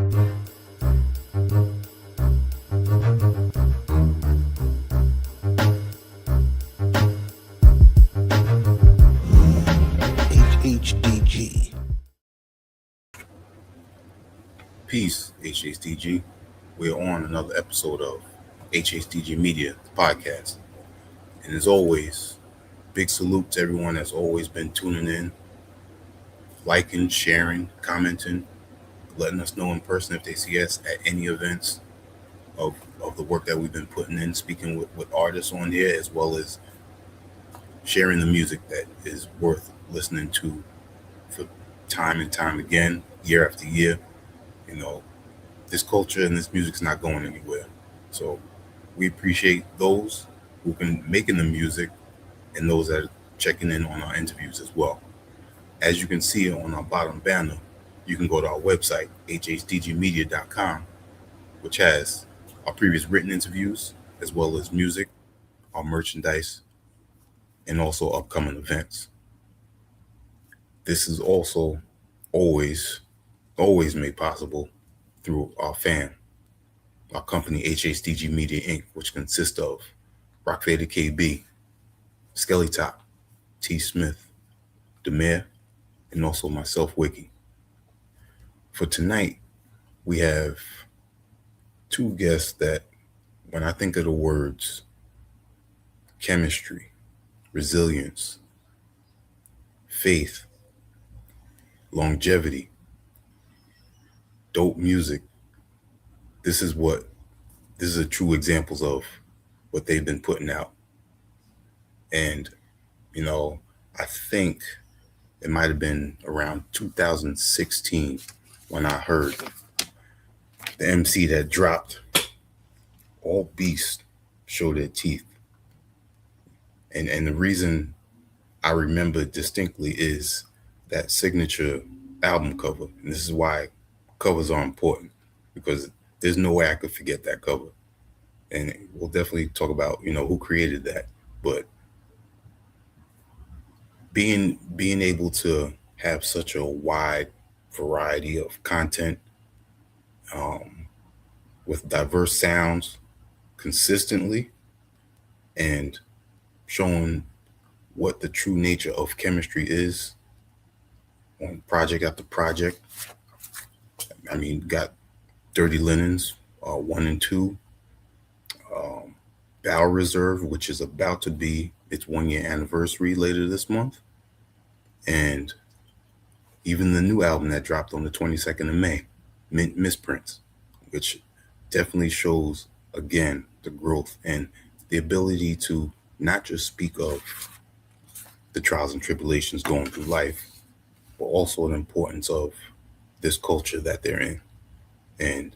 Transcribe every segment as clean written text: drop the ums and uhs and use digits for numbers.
HHDG. Peace, HHDG. We're on another episode of HHDG Media, the podcast. And as always, big salute to everyone that's always been tuning in, liking, sharing, commenting, letting us know in person if they see us at any events of the work that we've been putting in, speaking with artists on here, as well as sharing the music that is worth listening to for time and time again, year after year. You know, this culture and this music's not going anywhere. So we appreciate those who've been making the music and those that are checking in on our interviews as well. As you can see on our bottom banner, you can go to our website, hhdgmedia.com, which has our previous written interviews, as well as music, our merchandise, and also upcoming events. This is also always made possible through our company, HHDG Media Inc., which consists of Rock Vader KB, Skelly Top, T. Smith, Demir, and also myself, Wiki. For tonight, we have two guests that, when I think of the words chemistry, resilience, faith, longevity, dope music, this is a true examples of what they've been putting out. And, you know, I think it might have been around 2016 when I heard the MC that dropped All Beasts Show Their Teeth. And the reason I remember distinctly is that signature album cover. And this is why covers are important, because there's no way I could forget that cover. And we'll definitely talk about, who created that. But being able to have such a wide variety of content with diverse sounds consistently, and showing what the true nature of chemistry is on project after project. I mean, got Dirty Linens 1 and 2, Bow Reserve, which is about to be its 1-year anniversary later this month, and even the new album that dropped on the 22nd of May, Misprints, which definitely shows, again, the growth and the ability to not just speak of the trials and tribulations going through life, but also the importance of this culture that they're in, and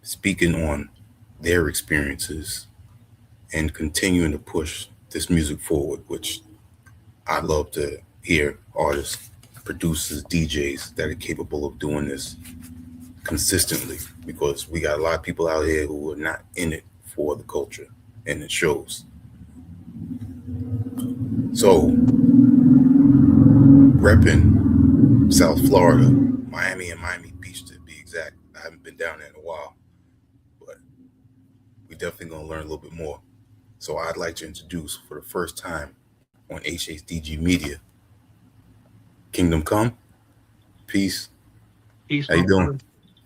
speaking on their experiences and continuing to push this music forward, which I love to hear artists, producers, DJs that are capable of doing this consistently, because we got a lot of people out here who are not in it for the culture, and it shows. So, repping South Florida, Miami and Miami Beach to be exact. I haven't been down there in a while, but we definitely going to learn a little bit more. So I'd like to introduce, for the first time on HHDG Media, Kingdom Come. Peace. Peace. How you doing? Brother.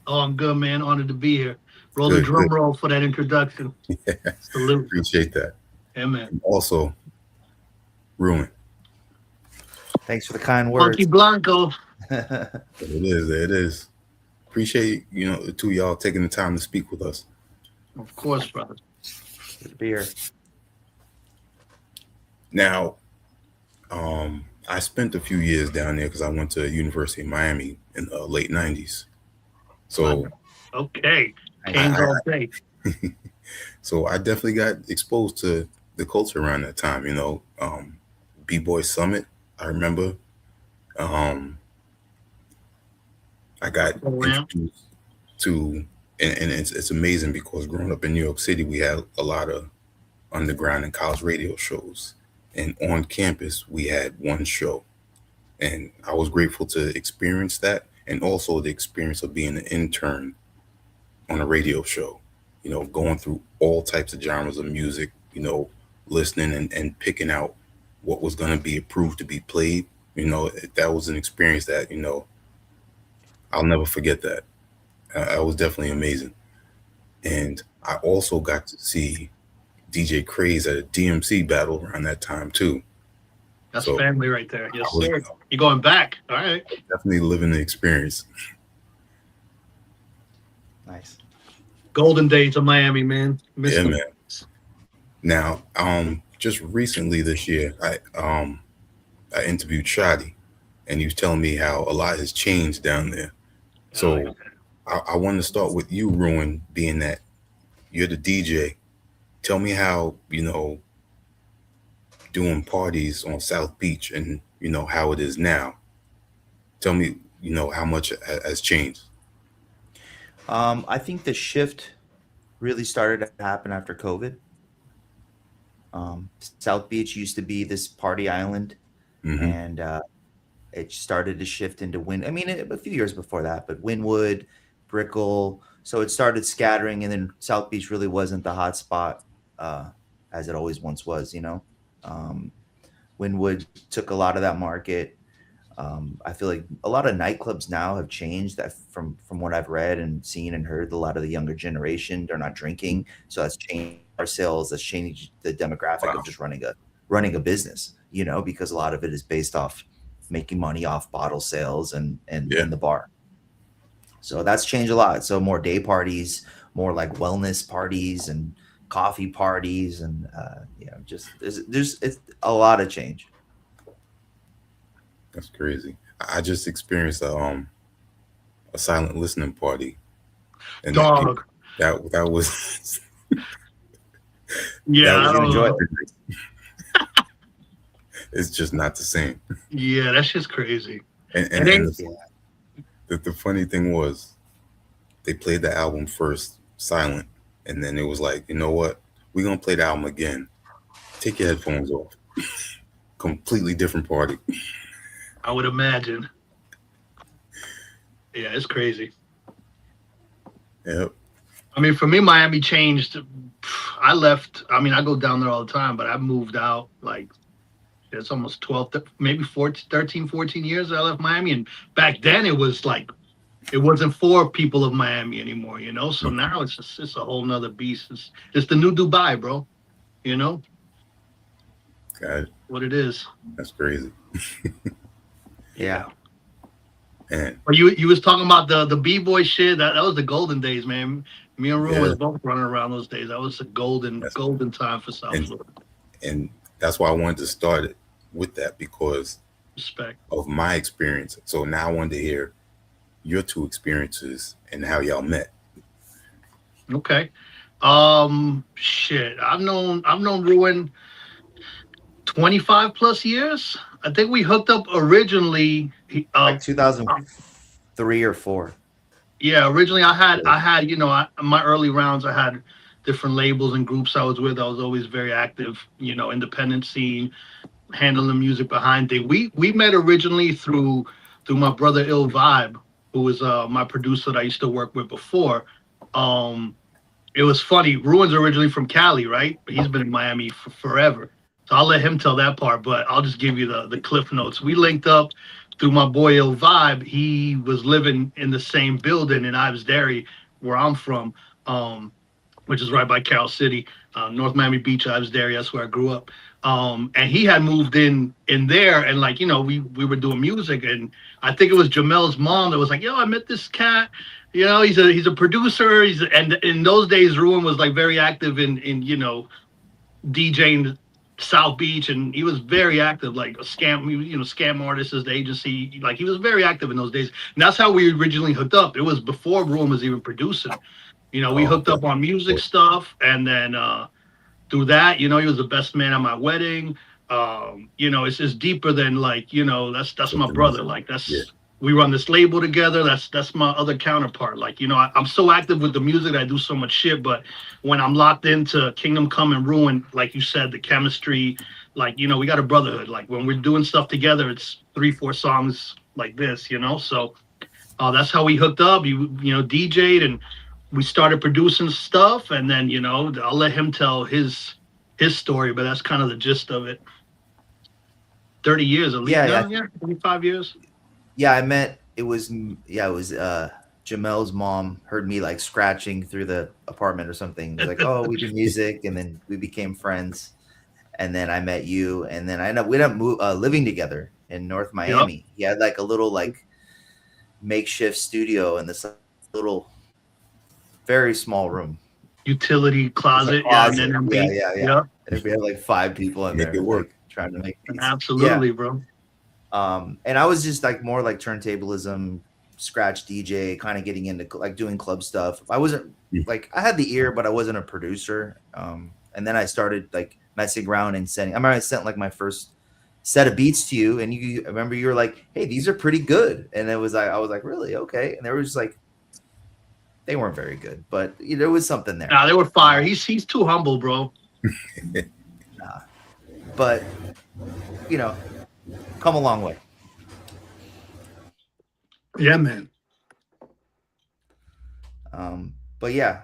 Oh, I'm good, man. Honored to be here. Roll the drum roll for that introduction. Yeah. Salute. Appreciate that. Yeah, man. And also, Ruen. Thanks for the kind words. Funky Blanco. There it is. Appreciate, the two of y'all taking the time to speak with us. Of course, brother. Good to be here. Now, I spent a few years down there because I went to University of Miami in the late 90s. So, okay. Canes all day. So I definitely got exposed to the culture around that time, B-Boy Summit, I remember. I got introduced to, and it's amazing because growing up in New York City, we had a lot of underground and college radio shows. And on campus, we had one show. And I was grateful to experience that and also the experience of being an intern on a radio show, going through all types of genres of music, listening and picking out what was going to be approved to be played. That was an experience that, I'll never forget that. That was definitely amazing. And I also got to see DJ Craze at a DMC battle around that time too. That's So family right there. Yes, I was sir. You're going back. All right. definitely living the experience. Nice. Golden days of Miami, man. Miss Yeah, them. man. Now, just recently this year, I interviewed Shadi, and he was telling me how a lot has changed down there. Oh, yeah. So I want to start with you, Ruin, being that you're the DJ. Tell me how, doing parties on South Beach and, how it is now. Tell me, how much has changed. I think the shift really started to happen after COVID. South Beach used to be this party island, Hmm. and it started to shift into Win. I mean, a few years before that, but Wynwood, Brickell. So it started scattering, and then South Beach really wasn't the hot spot as it always once was. Wynwood took a lot of that market. I feel like a lot of nightclubs now have changed. That from what I've read and seen and heard, a lot of the younger generation, they're not drinking, so that's changed our sales. That's changed the demographic Wow. of just running a business. Because a lot of it is based off making money off bottle sales and Yeah. in the bar. So that's changed a lot. So more day parties, more like wellness parties and coffee parties, and just there's it's a lot of change. That's crazy. I just experienced a silent listening party, and Dog. that was Yeah, that I was don't enjoy know. it. it's just not the same. Yeah, that's just crazy. And And then- the funny thing was, they played the album first silent, and then it was like, you know what, we're gonna play the album again. Take your headphones off. Completely different party. I would imagine. Yeah, it's crazy. Yep. I mean, for me, Miami changed. I left. I mean, I go down there all the time, but I moved out like it's almost 12, maybe 14, 13, 14 years I left Miami. And back then it was like, it wasn't for people of Miami anymore, So now it's a whole nother beast. It's the new Dubai, bro. Got it. What it is. That's crazy. Yeah. And But you was talking about the B-boy shit. That was the golden days, man. Me and Rue Yeah. was both running around those days. That was a golden time for South And- Florida. and that's why I wanted to start it with that, because Respect. of my experience. So now I wanted to hear your two experiences and how y'all met. Okay. Shit. I've known Ruin 25 plus years. I think we hooked up originally. Like 2003 or 4. Yeah, originally I had my early rounds. I had different labels and groups I was with. I was always very active, independent scene, handling music behind things. We met originally through my brother Ill Vibe, who was my producer that I used to work with before. It was funny. Ruin's originally from Cali, right? But he's been in Miami for forever. So I'll let him tell that part, but I'll just give you the cliff notes. We linked up through my boy Ill Vibe. He was living in the same building in Ives Dairy, where I'm from, which is right by Carroll City, North Miami Beach, Ives Dairy. That's where I grew up. And he had moved in there, and we were doing music, and I think it was Jamel's mom that was like, "Yo, I met this cat. He's a producer. And in those days, Ruin was like very active in DJing South Beach, and he was very active, like a scam artist as the agency. Like he was very active in those days. And that's how we originally hooked up. It was before Ruin was even producing. We hooked up on music stuff, and then through that, he was the best man at my wedding. It's just deeper than that's my brother. Like we run this label together. That's my other counterpart. I'm so active with the music. I do so much shit, but when I'm locked into Kingdom Come and Ruin, like you said, the chemistry, we got a brotherhood. Like when we're doing stuff together, it's 3-4 songs like this, So That's how we hooked up. You know, DJ'd and we started producing stuff, and then I'll let him tell his story, but that's kind of the gist of it. 30 years at least. Yeah, yeah, No, yeah, 25 years. yeah. I met. It was Jamel's mom heard me like scratching through the apartment or something. It was like, oh, we do music, and then we became friends. And then I met you, and then we ended up living together in North Yep. Miami. He had like a little like makeshift studio in this little, very small room. Utility It's a closet. Yeah, and closet. then Yeah, beat. yeah, yeah. Yep. And if we had like five people in Make it there, work. like trying to make beats. Yeah. Absolutely, bro. And I was just like more like turntablism, scratch DJ, kind of getting into like doing club stuff. I wasn't Mm. like I had the ear, but I wasn't a producer. And then I started like messing around and sending. I remember I sent like my first set of beats to you, and I remember you were like, "Hey, these are pretty good," and it was like I was like, "Really? Okay." And there was like they weren't very good, but there was something there. Nah, they were fire. He's too humble, bro. Nah. But you know, come a long way. Yeah, man. But yeah,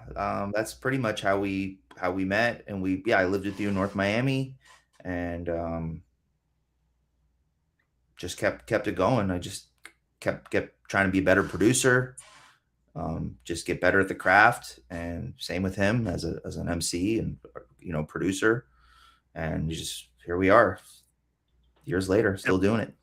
that's pretty much how we met, and I lived with you in North Miami, and just kept it going. I just kept trying to be a better producer, just get better at the craft, and same with him as an MC and producer, and just here we are, years later, still doing it.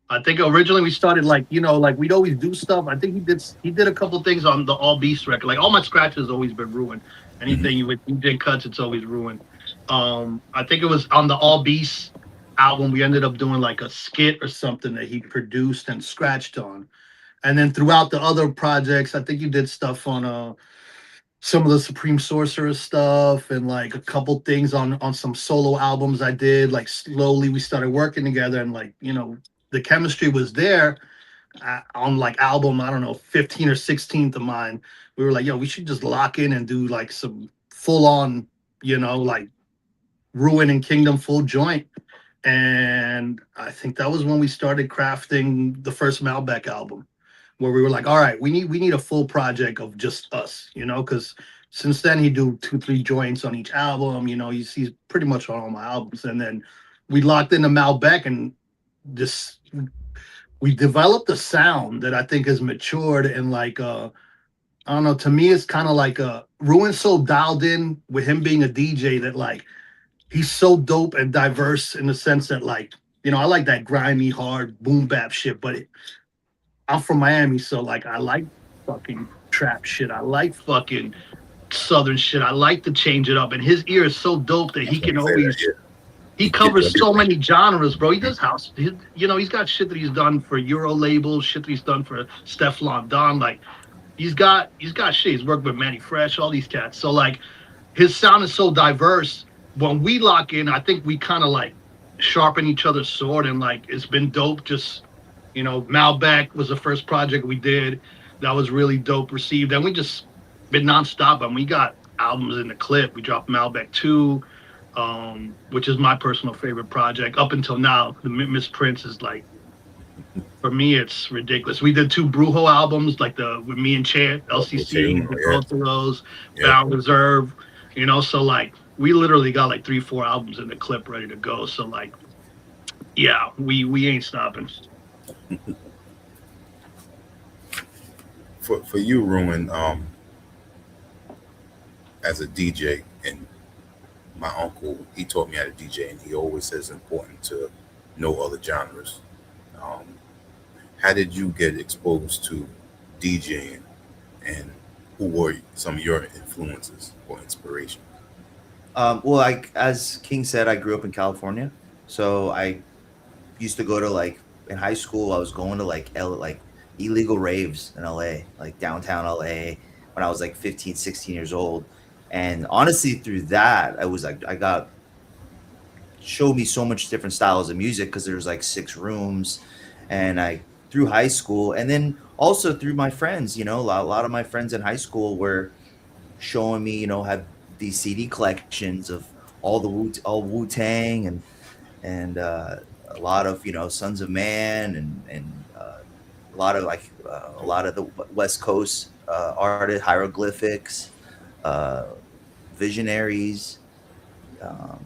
I think originally we started like we'd always do stuff. I think he did a couple things on the All Beast record. Like all my scratches always been ruined. Mhm. Anything with DJ cuts, it's always ruined. I think it was on the All Beast album we ended up doing like a skit or something that he produced and scratched on. And then throughout the other projects, I think you did stuff on some of the Supreme Sorcerer stuff and like a couple things on some solo albums I did. Like slowly we started working together and the chemistry was there on like album, I don't know, 15 or 16th of mine. We were like, yo, we should just lock in and do like some full on, like Ruin and Kingdom full joint. And I think that was when we started crafting the first Malbec album, where we were like, all right, we need a full project of just us, because since then he do 2, 3 joints on each album. He's pretty much on all my albums. And then we locked into Malbec, and this we developed a sound that I think has matured and like I don't know, to me it's kind of like Ruin so dialed in with him being a DJ that like he's so dope and diverse in the sense that like I like that grimy hard boom bap shit, but I'm from Miami, so like I like fucking trap shit. I like fucking southern shit. I like to change it up, and his ear is so dope that I was he can gonna say that. always Yeah, he he gets covers so everything. many genres, bro. He does house. He's got shit that he's done for Euro labels, shit that he's done for Stefflon Don. Like he's got shit. He's worked with Manny Fresh, all these cats. So like his sound is so diverse. When we lock in, I think we kind of like sharpen each other's sword, and like it's been dope. Just Malbec was the first project we did that was really dope received, and we just been nonstop. And we got albums in the clip. We dropped Malbec 2, which is my personal favorite project up until now. The Miss Prince is like, for me, it's ridiculous. We did 2 Brujo albums, like the with me and Chant, Okay, LCC, we did yeah, both of those, yeah. Bound Reserve, so like we literally got like 3, 4 albums in the clip ready to go. So like, yeah, we ain't stopping. For you, Ruin, as a DJ, and my uncle, he taught me how to DJ, and he always says it's important to know other genres. Um, how did you get exposed to DJing, and who were some of your influences or inspiration? Well, like as King said, I grew up in California, so I used to go to like in high school. I was going to like illegal raves in LA, like downtown LA, when I was like 15, 16 years old. And honestly, through that, I was like, I got showed me so much different styles of music because there's like 6 rooms, and I through high school, and then also through my friends. A lot of my friends in high school were showing me, had these CD collections of all Wu Tang and a lot of Sons of Man and a lot of the West Coast artists, hieroglyphics, uh, visionaries, um,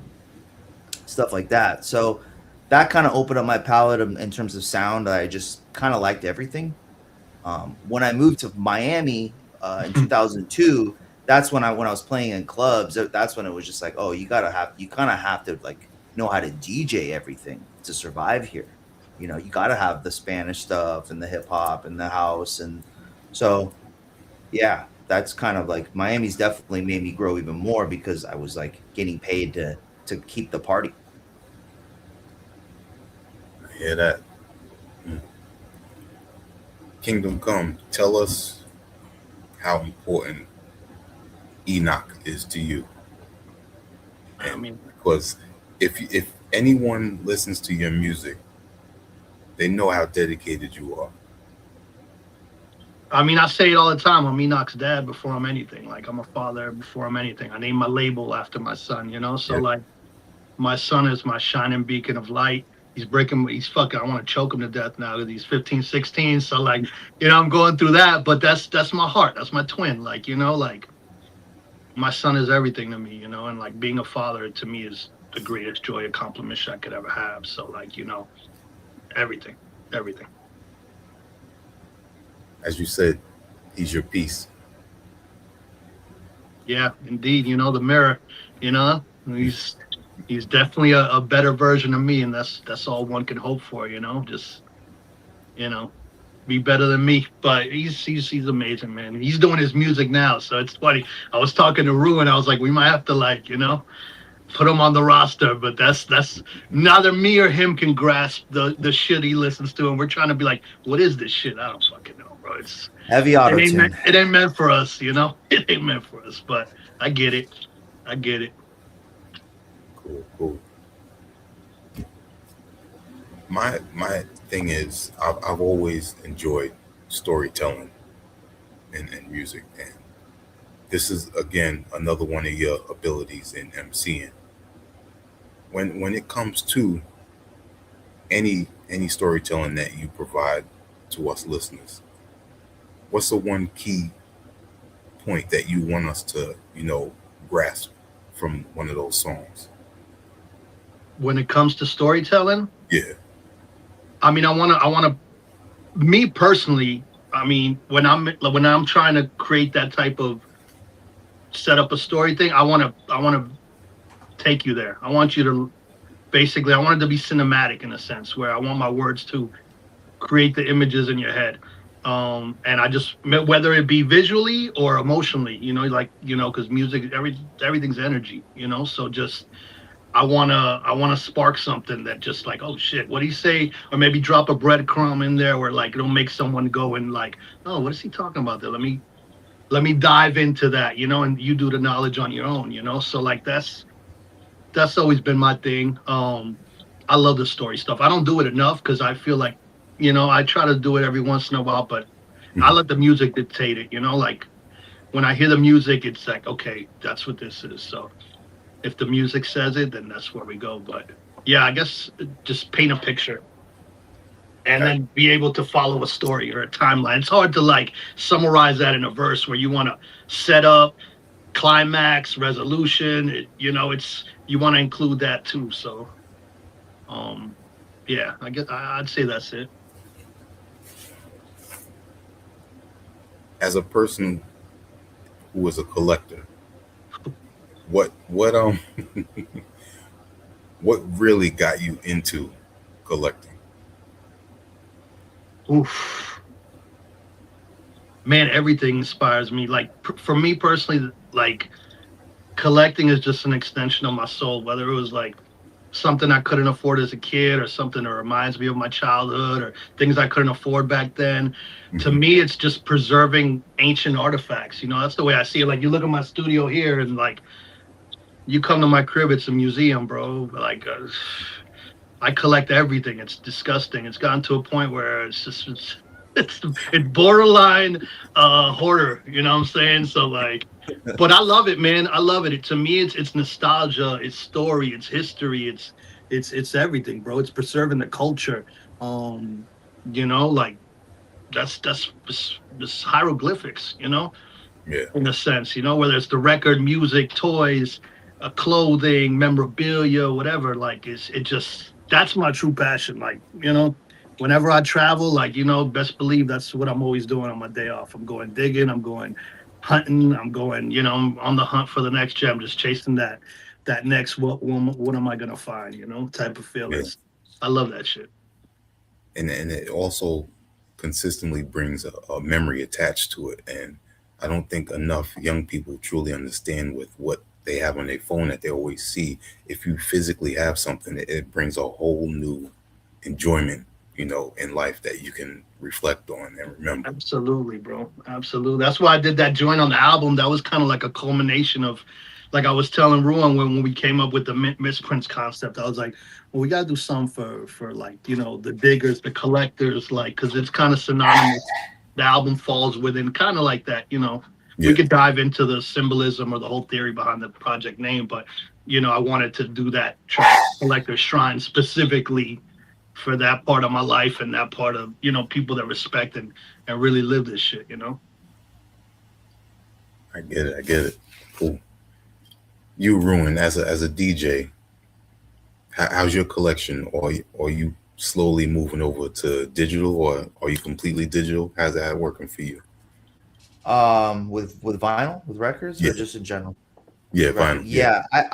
stuff like that. So that kind of opened up my palette in terms of sound. I just kind of liked everything. When I moved to Miami in 2002, that's when I was playing in clubs. That's when it was just like, oh, you kind of have to like know how to DJ everything to survive here. You know, you got to have the Spanish stuff and the hip hop and the house, and so yeah, that's kind of like Miami's definitely made me grow even more because I was like getting paid to keep the party. I hear that. Mm. Kingdom Come, tell us how important Enoch is to you. I And mean, because if anyone listens to your music, they know how dedicated you are. I say it all the time. I'm Enoch's dad before I'm anything. Like I'm a father before I'm anything. I named my label after my son. So Yeah. like my son is my shining beacon of light. He's fucking, I want to choke him to death now because he's 15, 16. So like, I'm going through that, but that's my heart. That's my twin. Like, like my son is everything to me, and like being a father to me is the greatest joy, accomplishment I could ever have. So like, everything, everything. As you said, he's your piece. Yeah, indeed. The mirror, he's he's definitely a better version of me, and that's all one can hope for, just, you know, be better than me. But he's amazing, man. He's doing his music now, so it's funny. I was talking to Ruen, I was like, we might have to like, put him on the roster, but that's neither me or him can grasp the shit he listens to, and we're trying to be like, what is this shit? I don't fucking know, bro. Heavy It auto ain't meant, tune. it ain't meant for us, It ain't meant for us, but I get it. I get it. Cool, cool. My thing is, I've always enjoyed storytelling and music, and this is again another one of your abilities in MCing. When it comes to any storytelling that you provide to us listeners, what's the one key point that you want us to grasp from one of those songs? When it comes to storytelling, Yeah. I wanna me personally, when I'm trying to create that type of set up a story thing, I wanna take you there. I want you to basically I want it to be cinematic in a sense where I want my words to create the images in your head. And I just whether it be visually or emotionally, like because music, everything's energy, so just I wanna spark something that just like, oh shit, what do you say? Or maybe drop a breadcrumb in there where like it'll make someone go and like, oh, what is he talking about there? Let me dive into that, and you do the knowledge on your own, So like that's always been my thing. I love the story stuff. I don't do it enough because I feel like, I try to do it every once in a while, but I Mhm. let the music dictate it, like when I hear the music, it's like, okay, that's what this is. So if the music says it, then that's where we go. But yeah, I guess just paint a picture and Got then be able to follow a story or a timeline. It's hard to like summarize that in a verse where you want to set up climax, resolution. It's you want to include that too. So um yeah, I'd say that's it. As a person who is a collector, what what really got you into collecting? Oof. Man, everything inspires me. Like for me personally, like collecting is just an extension of my soul, whether it was like something I couldn't afford as a kid or something that reminds me of my childhood or things I couldn't afford back then. To Hmm. me, it's just preserving ancient artifacts. That's the way I see it. Like you look at my studio here and like you come to my crib, it's a museum, bro. Like I collect everything. It's disgusting. It's gotten to a point where it's borderline hoarder. You know what I'm saying? So like, but I love it, man. I love it. To me, it's nostalgia. It's story. It's history. It's everything, bro. It's preserving the culture. Um, like that's hieroglyphics, Yeah. in a sense, whether it's the record, music, toys, clothing, memorabilia, whatever. Like it just that's my true passion. Like whenever I travel, like best believe that's what I'm always doing on my day off. I'm going digging. I'm going hunting. I'm going. I'm on the hunt for the next gem. Just chasing that next what am I gonna find? Type of Yeah. feelings. I love that shit. And it also consistently brings a memory attached to it. And I don't think enough young people truly understand with what they have on their phone that they always see. If you physically have something, it brings a whole new enjoyment, in life that you can reflect on and remember. Absolutely, bro. Absolutely. That's why I did that joint on the album. That was kind of like a culmination of, like I was telling Ruan when we came up with the misprints concept. I was like, well, we gotta do something for like the diggers, the collectors, like because it's kind of synonymous. The album falls within kind of like that. We Yeah. could dive into the symbolism or the whole theory behind the project name, but I wanted to do that track, Collector Shrine, specifically for that part of my life and that part of people that respect and really live this shit. I get it. I get it. Cool. You Ruin as a DJ. How's your collection? Or you slowly moving over to digital, or are you completely digital? How's that working for you? With vinyl, with records, Yeah. or just in general? Yeah. With record, Vinyl. Yeah. yeah.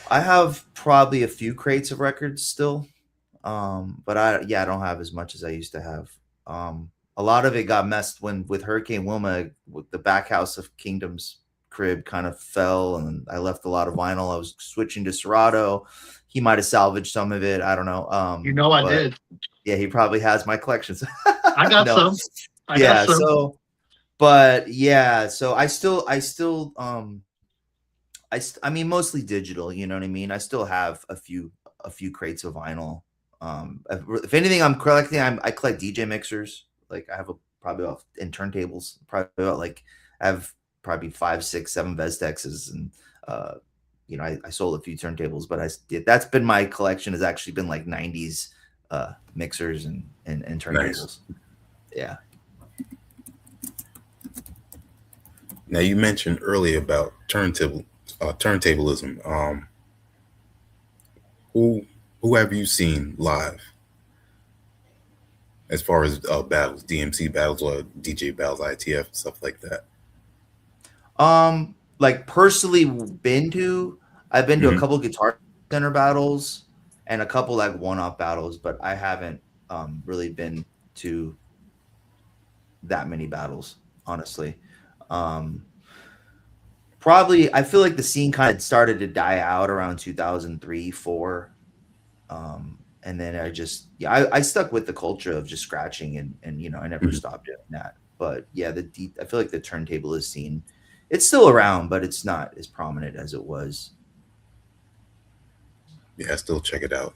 I have probably a few crates of records still. But I don't have as much as I used to have. A lot of it got messed when with Hurricane Wilma, with the back house of Kingdom's crib kind of fell, and I left a lot of vinyl. I was switching to Serato. He might have salvaged some of it. I don't know. I But did. yeah, he probably has my collections. I got No, some. I got yeah. some. But yeah, so I mean, mostly digital. You know what I mean? I still have a few crates of vinyl. If anything, I'm collecting. I collect DJ mixers. Like I have probably about in turntables. Probably about like I have probably 5, 6, 7 Vestexes, and uh, I sold a few turntables, but that's been my collection. Has actually been like '90s mixers and Nice. turntables. Yeah. Now you mentioned earlier about turntablism. Who who have you seen live as far as battles, DMC battles or DJ battles, ITF stuff like that? Like personally I've been to a Hmm. couple Guitar Center battles and a couple like one-off battles, but I haven't really been to that many battles, honestly. Um, Probably I feel like the scene kind of started to die out around 2003, 4. And then I stuck with the culture of just scratching and I never Hmm. stopped doing that. But yeah, I feel like the turntable is scene. It's still around, but it's not as prominent as it was. Yeah, I still check it out.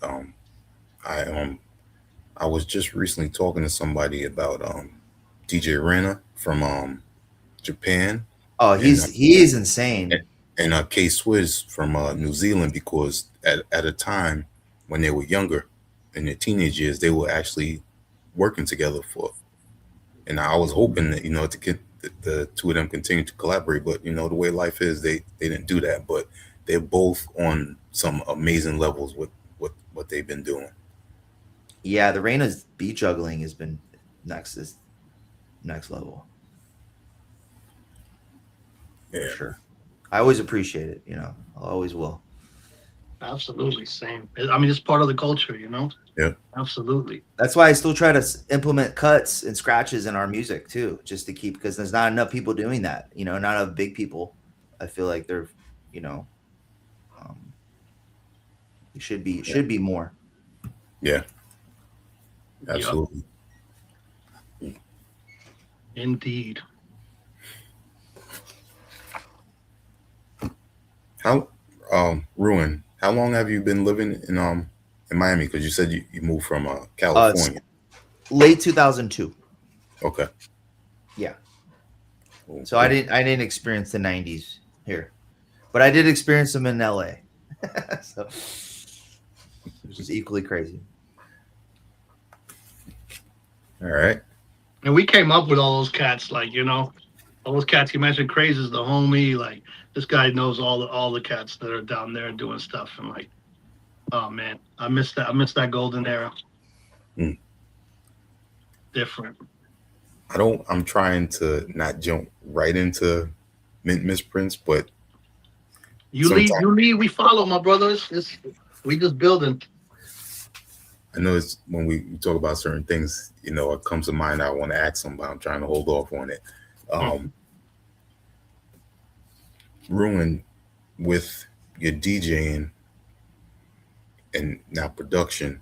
I was just recently talking to somebody about DJ Rena from Japan, Oh, and he is insane. K Swizz from New Zealand, because at a time when they were younger, in their teenage years, they were actually working together for. And I was hoping that to get the two of them continue to collaborate, but the way life is, they didn't do that. But they're both on some amazing levels with what they've been doing. Yeah, the Reina's beat juggling has been is next level for Yeah, sure. I always appreciate it, I always will. Absolutely. Same. I mean, it's part of the culture. yeah, Absolutely. That's why I still try to implement cuts and scratches in our music too, just to keep because there's not enough people doing that. Not enough big people. I feel like you know, um, it yeah, should be more. yeah, Yep. absolutely. Indeed. How Ruin? How long have you been living in Miami? Because you said you moved from It's California. late 2002. Okay, Yeah. cool, So cool. I didn't experience the 90s here, but I did experience them in LA. So which is equally crazy. All right. And we came up with all those cats, like, all those cats you mentioned. Crazy is the homie. Like, this guy knows all the cats that are down there doing stuff. And like, oh man, I missed that. I missed that golden era. Mm. Different. I don't. I'm trying to not jump right into mint misprints, but You lead, sometimes you lead, we follow, my brothers. We just building. I know it's when we talk about certain things, it comes to mind. I want to ask them, but I'm trying to hold off on it. Um, Ruin with your DJing and now production.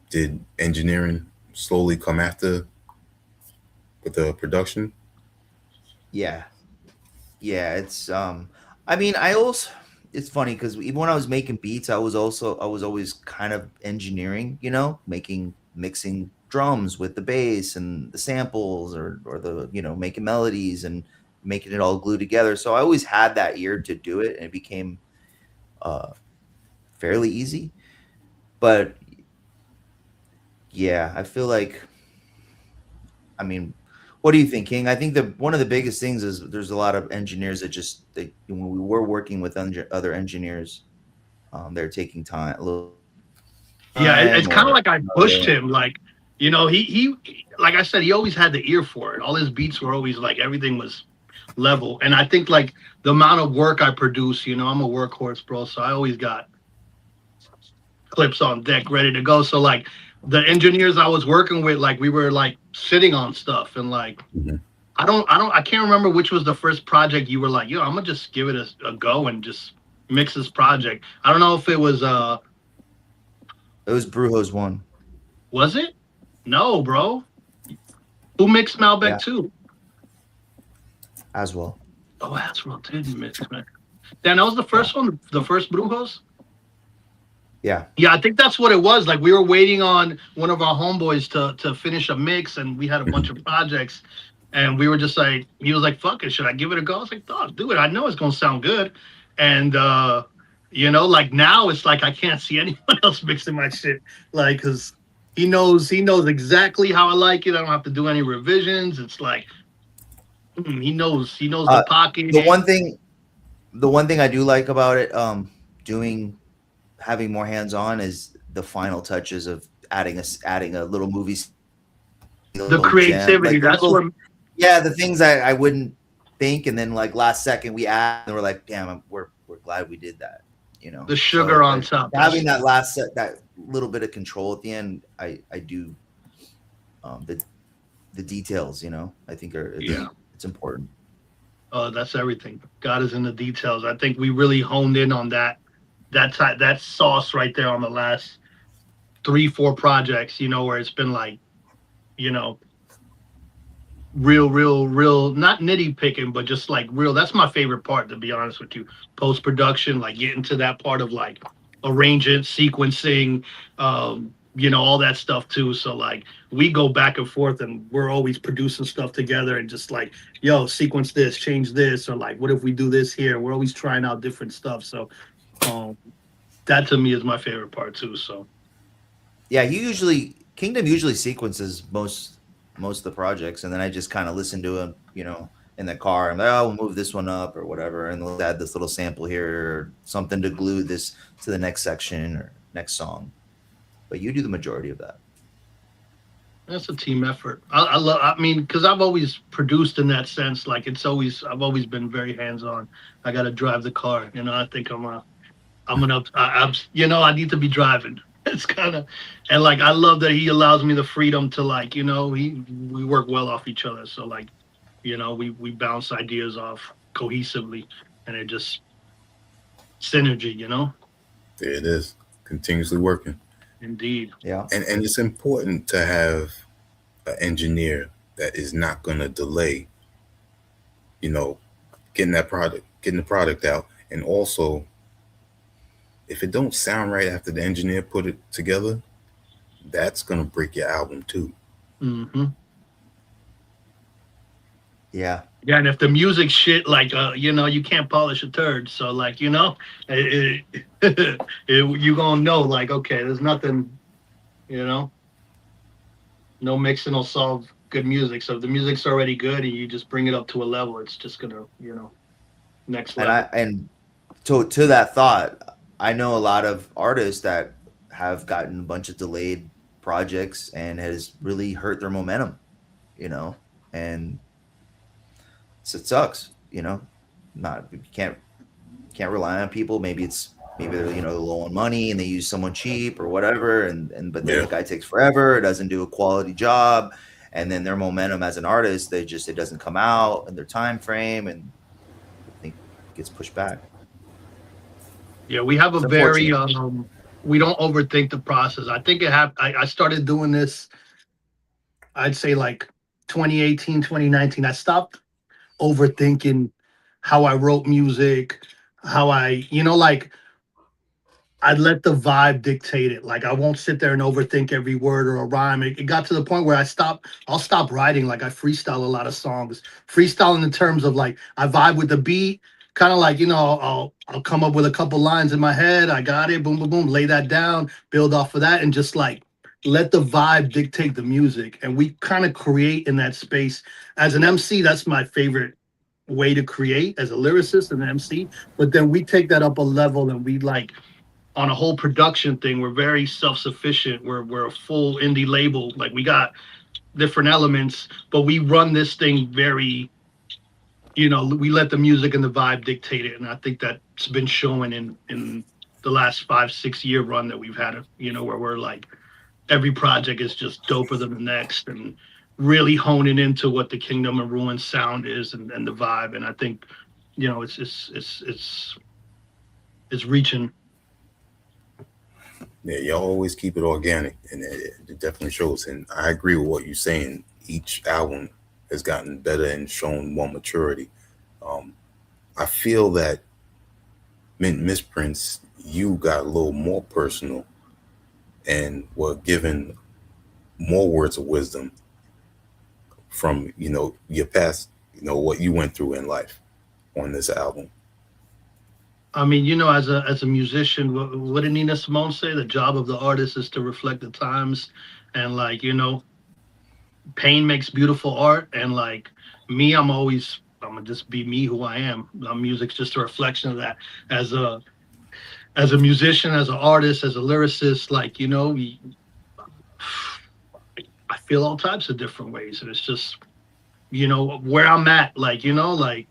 Did engineering slowly come after with the production? Yeah, yeah. I mean, I also. It's funny because even when I was making beats, I was always kind of engineering. Making mixing drums with the bass and the samples, or the making melodies and making it all glue together. So I always had that ear to do it, and it became uh, fairly easy. But yeah, I feel like, I mean, what do you think, King? I think that one of the biggest things is there's a lot of engineers that when we were working with other engineers, they're taking time, a little Yeah, time, it's kind of or like I pushed him. Like, like I said, he always had the ear for it. All his beats were always like everything was level. And I think like the amount of work I produce, I'm a workhorse, bro. So I always got clips on deck ready to go. So like the engineers I was working with, like we were like sitting on stuff and like Hmm. I can't remember which was the first project you were like, yo, I'm gonna just give it a go and just mix this project. I don't know if it it was Brujo's one. was it? No, bro. Who mixed Malbec Yeah, too? as well. Oh, that's what did mix, man. Then that was the Yeah, first one, the first Brujos. yeah. Yeah, I think that's what it was. Like we were waiting on one of our homeboys to finish a mix, and we had a bunch of projects, and we were just like, he was like, "Fuck it, should I give it a go?" I was like, "Dog, do it. I know it's gonna sound good." And like now it's like I can't see anyone else mixing my shit, like because he knows exactly how I like it. I don't have to do any revisions. It's like he knows the Uh, pocket. the one thing, the one thing I do like about it, doing having more hands on, is the final touches of adding a little movie, a The little gem, creativity. like the That's little, where yeah, the things I wouldn't think, and then like last second we add, and we're like, damn, we're glad we did that, the sugar So on like top. having That's that last set, that little bit of control at the end, I do, the details, I think yeah. it's important. That's everything. God is in the details. I think we really honed in on that sauce right there on the last 3, 4 projects. Where it's been like, you know, real, not nitty picking, but just like real. That's my favorite part, to be honest with you. Post production, like getting to that part of like arranging, sequencing, all that stuff too. So like we go back and forth, and we're always producing stuff together, and just like, yo, sequence this, change this, or like, what if we do this here? We're always trying out different stuff. So um, that to me is my favorite part too. So Yeah, Kingdom usually sequences most of the projects, and then I just kind of listen to them, in the car. I'm like, oh, we'll move this one up or whatever, and we'll add this little sample here, or something to glue this to the next section or next song. But you do the majority of that. that's a team effort. I love. I mean, because I've always produced in that sense. Like I've always been very hands on. I got to drive the car. I think I'm gonna, I need to be driving. It's kind of, and like I love that he allows me the freedom to like, we work well off each other. So like, we bounce ideas off cohesively, and it just synergy. There it is, continuously working. Indeed. Yeah. And it's important to have an engineer that is not going to delay, you know, getting the product out. And also, if it don't sound right after the engineer put it together, that's going to break your album too. Hmm. Yeah. Yeah, and if the music shit, like, you can't polish a turd. So like, you gonna know, like, okay, there's nothing, you know. No mixing will solve good music. So if the music's already good and you just bring it up to a level, it's just gonna, next And level. to that thought, I know a lot of artists that have gotten a bunch of delayed projects and has really hurt their momentum, you know, and it sucks, Not you can't rely on people. Maybe they're low on money and they use someone cheap or whatever, and but then Yeah, the guy takes forever, doesn't do a quality job, and then their momentum as an artist, it doesn't come out in their time frame, and I think gets pushed back. Yeah, we have a It's very unfortunate. we don't overthink the process. I think I started doing this, I'd say like 2018, 2019. I stopped overthinking how I wrote music, how like I let the vibe dictate it. Like I won't sit there and overthink every word or a rhyme. It got to the point where I'll stop writing. Like I freestyle a lot of songs. Freestyle in terms of like I vibe with the beat, kind of like, I'll come up with a couple lines in my head. I got it, boom, boom, boom, lay that down, build off of that, and just like let the vibe dictate the music. And we kind of create in that space. As an MC, that's my favorite way to create as a lyricist and an MC. But then we take that up a level and we like on a whole production thing. We're very self-sufficient. We're a full indie label. Like we got different elements, but we run this thing very, we let the music and the vibe dictate it. And I think that's been showing in the last 5 6 year run that we've had, where we're like every project is just doper than the next and really honing into what the Kingdom of Ruin sound is and the vibe. And I think, it's reaching. yeah, y'all always keep it organic, and it definitely shows. And I agree with what you're saying. Each album has gotten better and shown more maturity. Um, I feel that Miss Prince, you got a little more personal and were given more words of wisdom from your past, what you went through in life on this album. I mean, as a musician, what did Nina Simone say? The job of the artist is to reflect the times, and like pain makes beautiful art. And like me, I'm gonna just be me, who I am. Music's just a reflection of that. As a musician, as an artist, as a lyricist, like I feel all types of different ways, and it's just where I'm at. Like like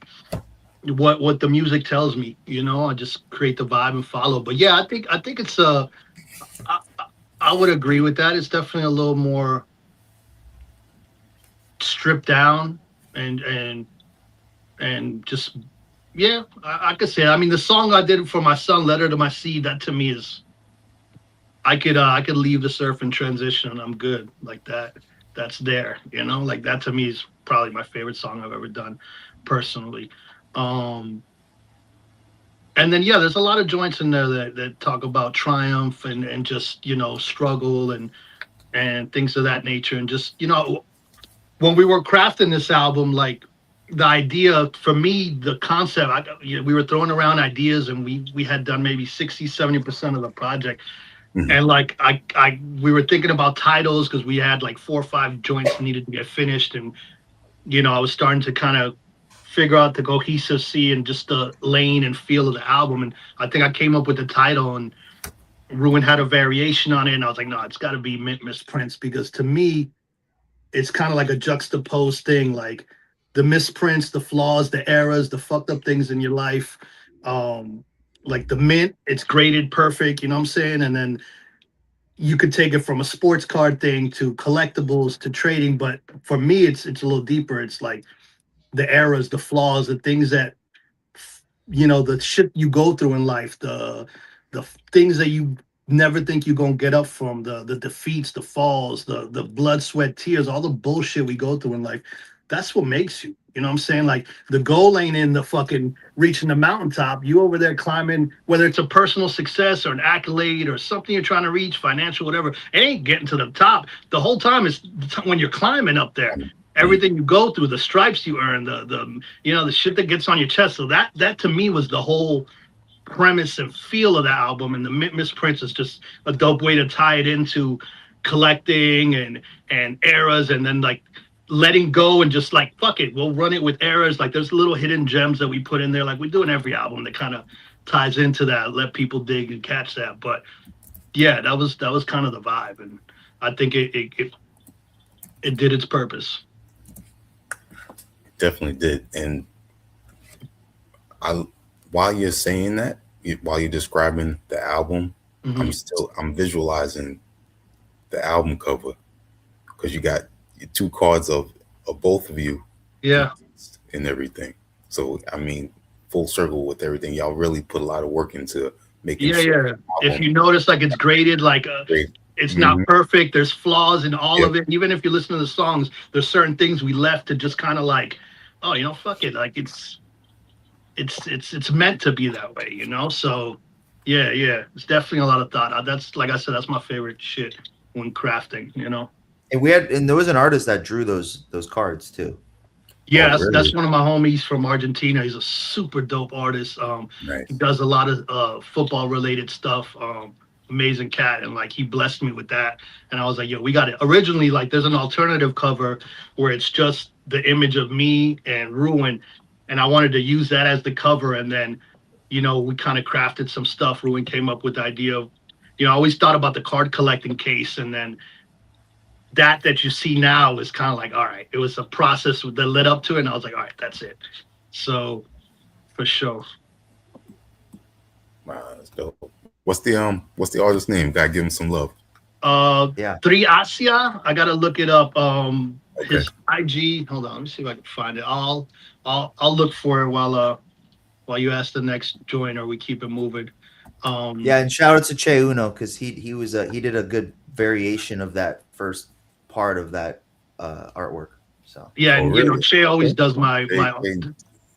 what the music tells me. I just create the vibe and follow. But yeah, I think it's I, I would agree with that. It's definitely a little more stripped down and just yeah, I could say it. I mean, the song I did for my son, "Letter to My Seed," that to me is I could leave the surf and transition and I'm good like that. That's there, like that to me is probably my favorite song I've ever done personally. Um, and then yeah, there's a lot of joints in there that talk about triumph and just struggle and things of that nature. And just when we were crafting this album, like the idea for me, the concept, we were throwing around ideas and we had done maybe 60 70% of the project. Mhm. And like we were thinking about titles because we had like 4 or 5 joints that needed to get finished. And I was starting to kind of figure out the cohesiveness and just the lane and feel of the album. And I think I came up with the title, and Ruin had a variation on it. And I was like, no, it's got to be Miss Prince, because to me, it's kind of like a juxtaposed thing, like the misprints, the flaws, the errors, the fucked up things in your life. Um, like the mint, it's graded perfect, you know what I'm saying? And then you could take it from a sports card thing to collectibles to trading. But for me, it's a little deeper. It's like the errors, the flaws, the things that the shit you go through in life, the things that you never think you're gonna get up from, the defeats, the falls, the blood, sweat, tears, all the bullshit we go through in life. That's what makes you. You know what I'm saying? Like the goal ain't in the fucking reaching the mountaintop. You over there climbing, whether it's a personal success or an accolade or something you're trying to reach, financial, whatever. It ain't getting to the top. The whole time is when you're climbing up there. Mhm. Everything you go through, the stripes you earn, the shit that gets on your chest. So that to me was the whole premise and feel of the album. And the Miss Prince is just a dope way to tie it into collecting and eras, and then like letting go and just like fuck it, we'll run it with eras. Like there's little hidden gems that we put in there, like we do in every album that kind of ties into that, let people dig and catch that. But yeah, that was kind of the vibe, and I think it did its purpose. Definitely did. And I, while you're saying that, while you're describing the album, Hmm. I'm visualizing the album cover because you got your two cards of both of you Yeah, and everything. So I mean, full circle with everything. Y'all really put a lot of work into making yeah, sure yeah. the If album you notice, like it's graded, like great. it's not Hmm. perfect. There's flaws in all Yep. of it. Even if you listen to the songs, there's certain things we left to just kind of like, oh, fuck it. Like it's meant to be that way, So yeah, yeah, it's definitely a lot of thought. That's like I said, that's my favorite shit when crafting. And there was an artist that drew those cards too. Yeah, Oh, that's really? one of my homies from Argentina. He's a super dope artist. He Nice. does a lot of football related stuff. Amazing cat, and like he blessed me with that. And I was like, yo, we got it. Originally, like there's an alternative cover where it's just the image of me and Ruin, and I wanted to use that as the cover. And then, we kind of crafted some stuff. Ruin came up with the idea of, I always thought about the card collecting case, and then that you see now is kind of like, all right, it was a process that led up to it, and I was like, all right, that's it. So for sure. Wow, that's dope. What's the artist name? Gotta give him some love. Yeah. Three Asia. I gotta look it up. Okay. His IG. Hold on, let me see if I can find it. I'll look for it while you ask the next join, or we keep it moving. Yeah, and shout out to Che Uno because he did a good variation of that first part of that artwork. So Yeah, Oh, and really? Che always Okay. does my They and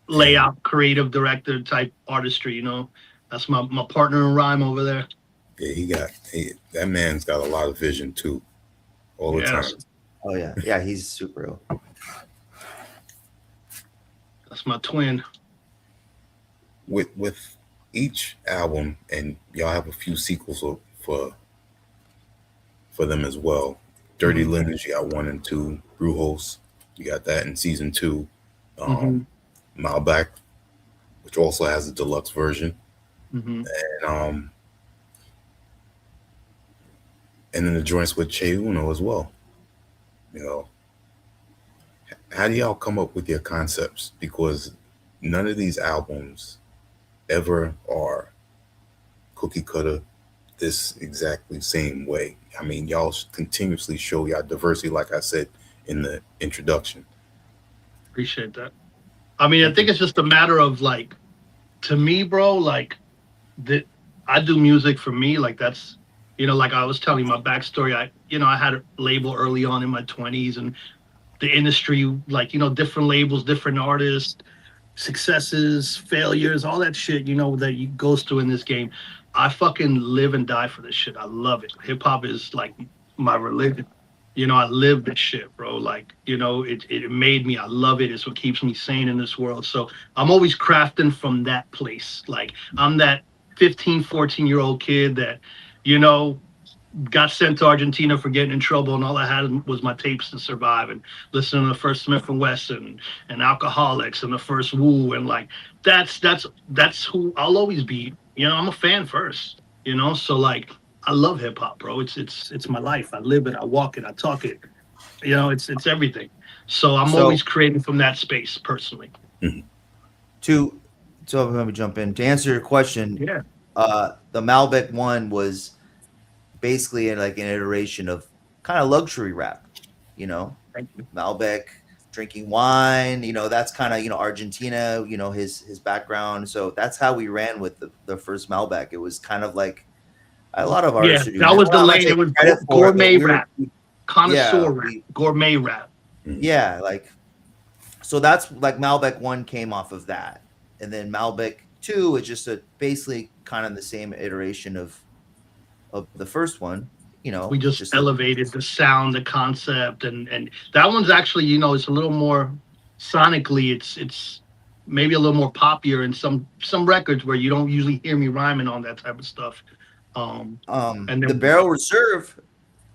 layout, creative director type artistry. That's my partner in rhyme over there. yeah, that man's got a lot of vision too, all the Yes, time. oh yeah, he's super ill. that's my twin. With each album, and y'all have a few sequels for them as well. Dirty Hmm. Limbs, you got one and two. Brujos, you got that in season two. Hmm. Um, Malbec, which also has a deluxe version, Hmm. and and then the joints with Che Uno as well. You know, how do y'all come up with your concepts? Because none of these albums ever are cookie cutter this exactly same way. I mean, y'all continuously show y'all diversity, like I said in the introduction. Appreciate that. I mean, I Thank think you. it's just a matter of like, to me, bro, like that I do music for me. Like that's, like I was telling you my backstory. I had a label early on in my 20s, and the industry, like, different labels, different artists, successes, failures, all that shit, that you goes through in this game. I fucking live and die for this shit. I love it. Hip hop is like my religion. I live this shit, bro. Like, it made me. I love it. It's what keeps me sane in this world. So I'm always crafting from that place. Like I'm that 15, 14-year-old kid that, you know, got sent to Argentina for getting in trouble, and all I had was my tapes to survive, and listening to the first Smith and Wesson and Alcoholics and the first Woo, and like that's who I'll always be. I'm a fan first. So like I love hip hop, bro. It's my life. I live it. I walk it. I talk it. It's everything. So I'm always So creating from that space personally. Mhm. to let me jump in to answer your question. Yeah. The Malbec one was basically like an iteration of kind of luxury rap. You know, Thank you. Malbec drinking wine. That's kind of Argentina. His background. So that's how we ran with the first Malbec. It was kind of like a lot of Yeah, artists are doing that that. was Well, the I'm not lane. It taking was credit for it, but gourmet rap, yeah, connoisseur rap, gourmet rap. yeah, like so that's like Malbec one came off of that, and then Malbec two is just a basically kind of the same iteration of the first one. We just Just a elevated the sound, the concept, and that one's actually, it's a little more sonically. It's maybe a little more poppier in some records where you don't usually hear me rhyming on that type of stuff. And the then Barrel Reserve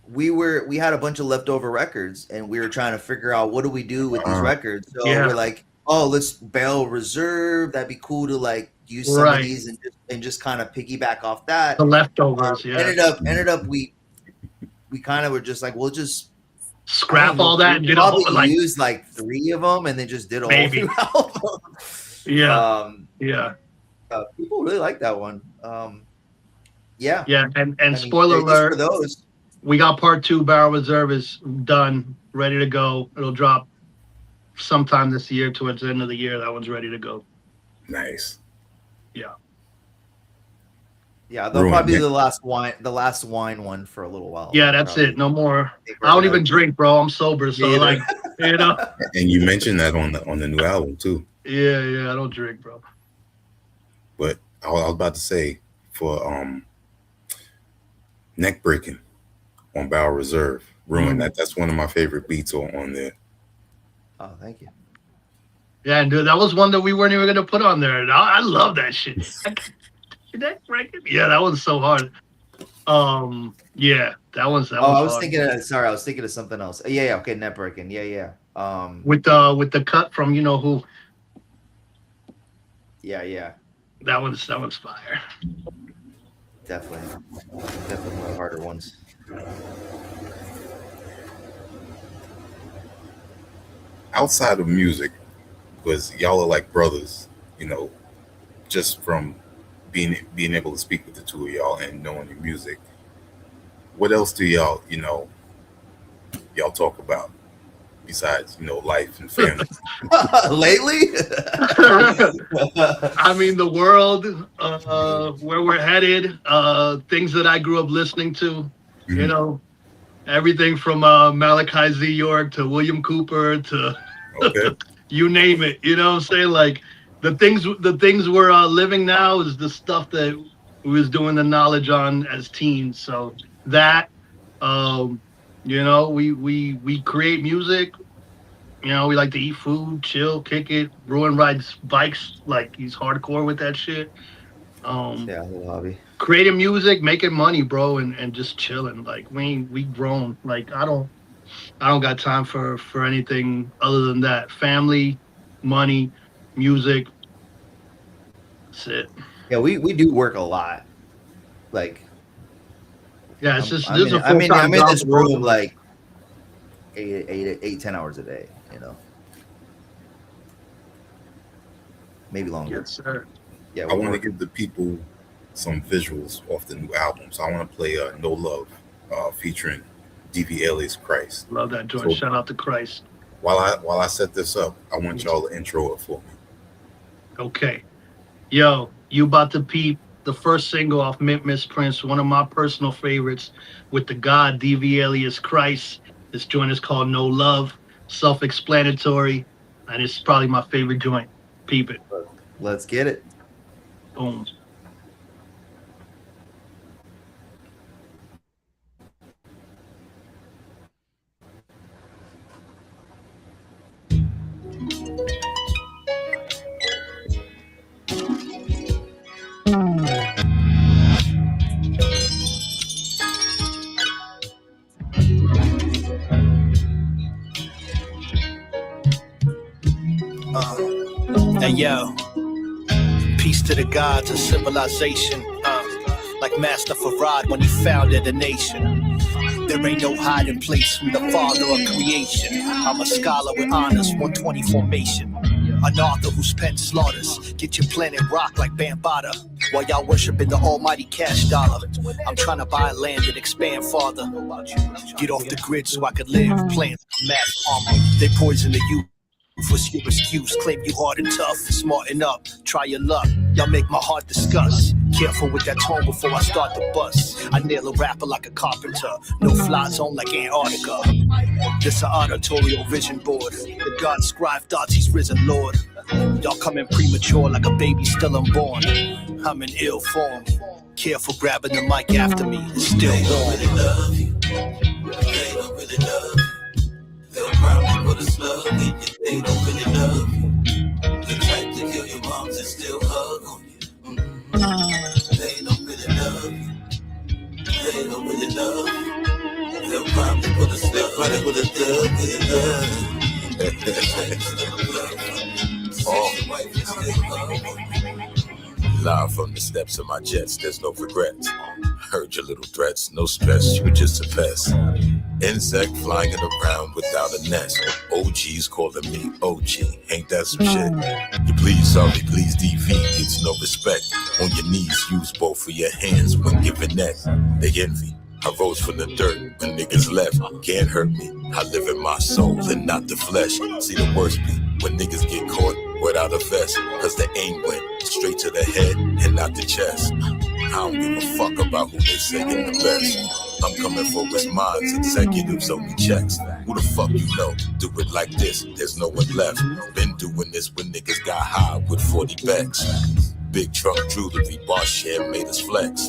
we had a bunch of leftover records, and we were trying to figure out what do we do with these records. So Yeah. we're like, oh, let's Barrel Reserve. That'd be cool to like use some of these and just kind of piggyback off that. The leftovers, yeah. Ended up we kind of were just like, we'll just scrap all that and did probably use like 3 of them and then just did a whole new album. Yeah. People really like that one. Yeah. And spoiler alert, for those. We got part 2. Barrel Reserve is done, ready to go. It'll drop sometime this year, towards the end of the year. That one's ready to go. Nice. Yeah, they'll probably be the last wine one for a little while. Yeah, that's probably it. No more. I don't even drink, bro. I'm sober, so like, you know. And you mentioned that on the new album too. Yeah, I don't drink, bro. But I was about to say for Neck Breaking on Barrel Reserve, Ruen. That's one of my favorite beats on there. Oh, thank you. Yeah, and dude, that was one that we weren't even gonna put on there. And I love that shit. Neck Breaking. Yeah, that was so hard. Yeah, that was. I was thinking. Sorry, I was thinking of something else. Yeah. Okay, Neck Breaking. Yeah. With the cut from you know who. Yeah. That one's fire. Definitely one of the harder ones. Outside of music, because y'all are like brothers, you know, just from being able to speak with the two of y'all and knowing your music. What else do y'all talk about besides, life and family? Lately? I mean, the world, where we're headed, things that I grew up listening to, you know, everything from Malachi Z. York to William Cooper to you name it. You know what I'm saying? Like the things we're living now is the stuff that we was doing the knowledge on as teens. So that, we create music. You know, we like to eat food, chill, kick it. Ruen rides bikes, like he's hardcore with that shit. Yeah, a little hobby. Creating music, making money, bro, and just chilling. Like we grown. Like I don't got time for anything other than that. Family, money, music. That's it. Yeah, we do work a lot. Like, yeah, it's just. I'm in this room like 10 hours a day. You know, maybe longer. Yes, sir. Yeah, I want to give the people some visuals off the new album. So I want to play No Love featuring DV alias Christ. Love that joint. So, shout out to Christ. While I set this up, I want y'all to intro it for me. Okay. Yo, you about to peep the first single off Mint Miss Prince, one of my personal favorites, with the God DV alias Christ. This joint is called No Love. Self-explanatory, and it's probably my favorite joint. Peep it. Let's get it. Boom. Hey yo, peace to the gods of civilization, like Master Farad when he founded a nation. There ain't no hiding place from the father of creation. I'm a scholar with honors, 120 formation. An author whose pen slaughters. Get your planet rock like Bambata. While y'all worshiping the almighty cash dollar. I'm trying to buy land and expand farther. Get off the grid so I could live. Plant mass farmer. They poison the youth. What's your excuse? Claim you hard and tough. Smarten up, try your luck. Y'all make my heart discuss. Careful with that tone before I start the bus. I nail a rapper like a carpenter. No fly zone like Antarctica. This an auditorial vision board. The God scribe thoughts he's risen Lord. Y'all coming premature like a baby still unborn. I'm in ill form. Careful grabbing the mic after me. It's still warm. They don't really love you. They don't really love you. They'll probably put a slug in you. They don't really love you. The type to kill your moms and still hug on you. They don't really love you. They don't really love you. They'll with a thug, with a love. The type still a plug. Sexy wife is still hug. Live from the steps of my jets, there's no regrets. Heard your little threats, no stress, you were just a pest. Insect flying around without a nest. OGs calling me OG, ain't that some shit? You please, sorry, please, DV, it's no respect. On your knees, use both of your hands when giving neck. They envy. I rose from the dirt when niggas left. Can't hurt me. I live in my soul and not the flesh. See, the worst be when niggas get caught without a vest. Cause the aim went straight to the head and not the chest. I don't give a fuck about who they say in the best. I'm coming for his minds, executives only checks. Who the fuck you know? Do it like this, there's no one left. Been doing this when niggas got high with 40 backs. Big trunk jewelry, bar share made us flex.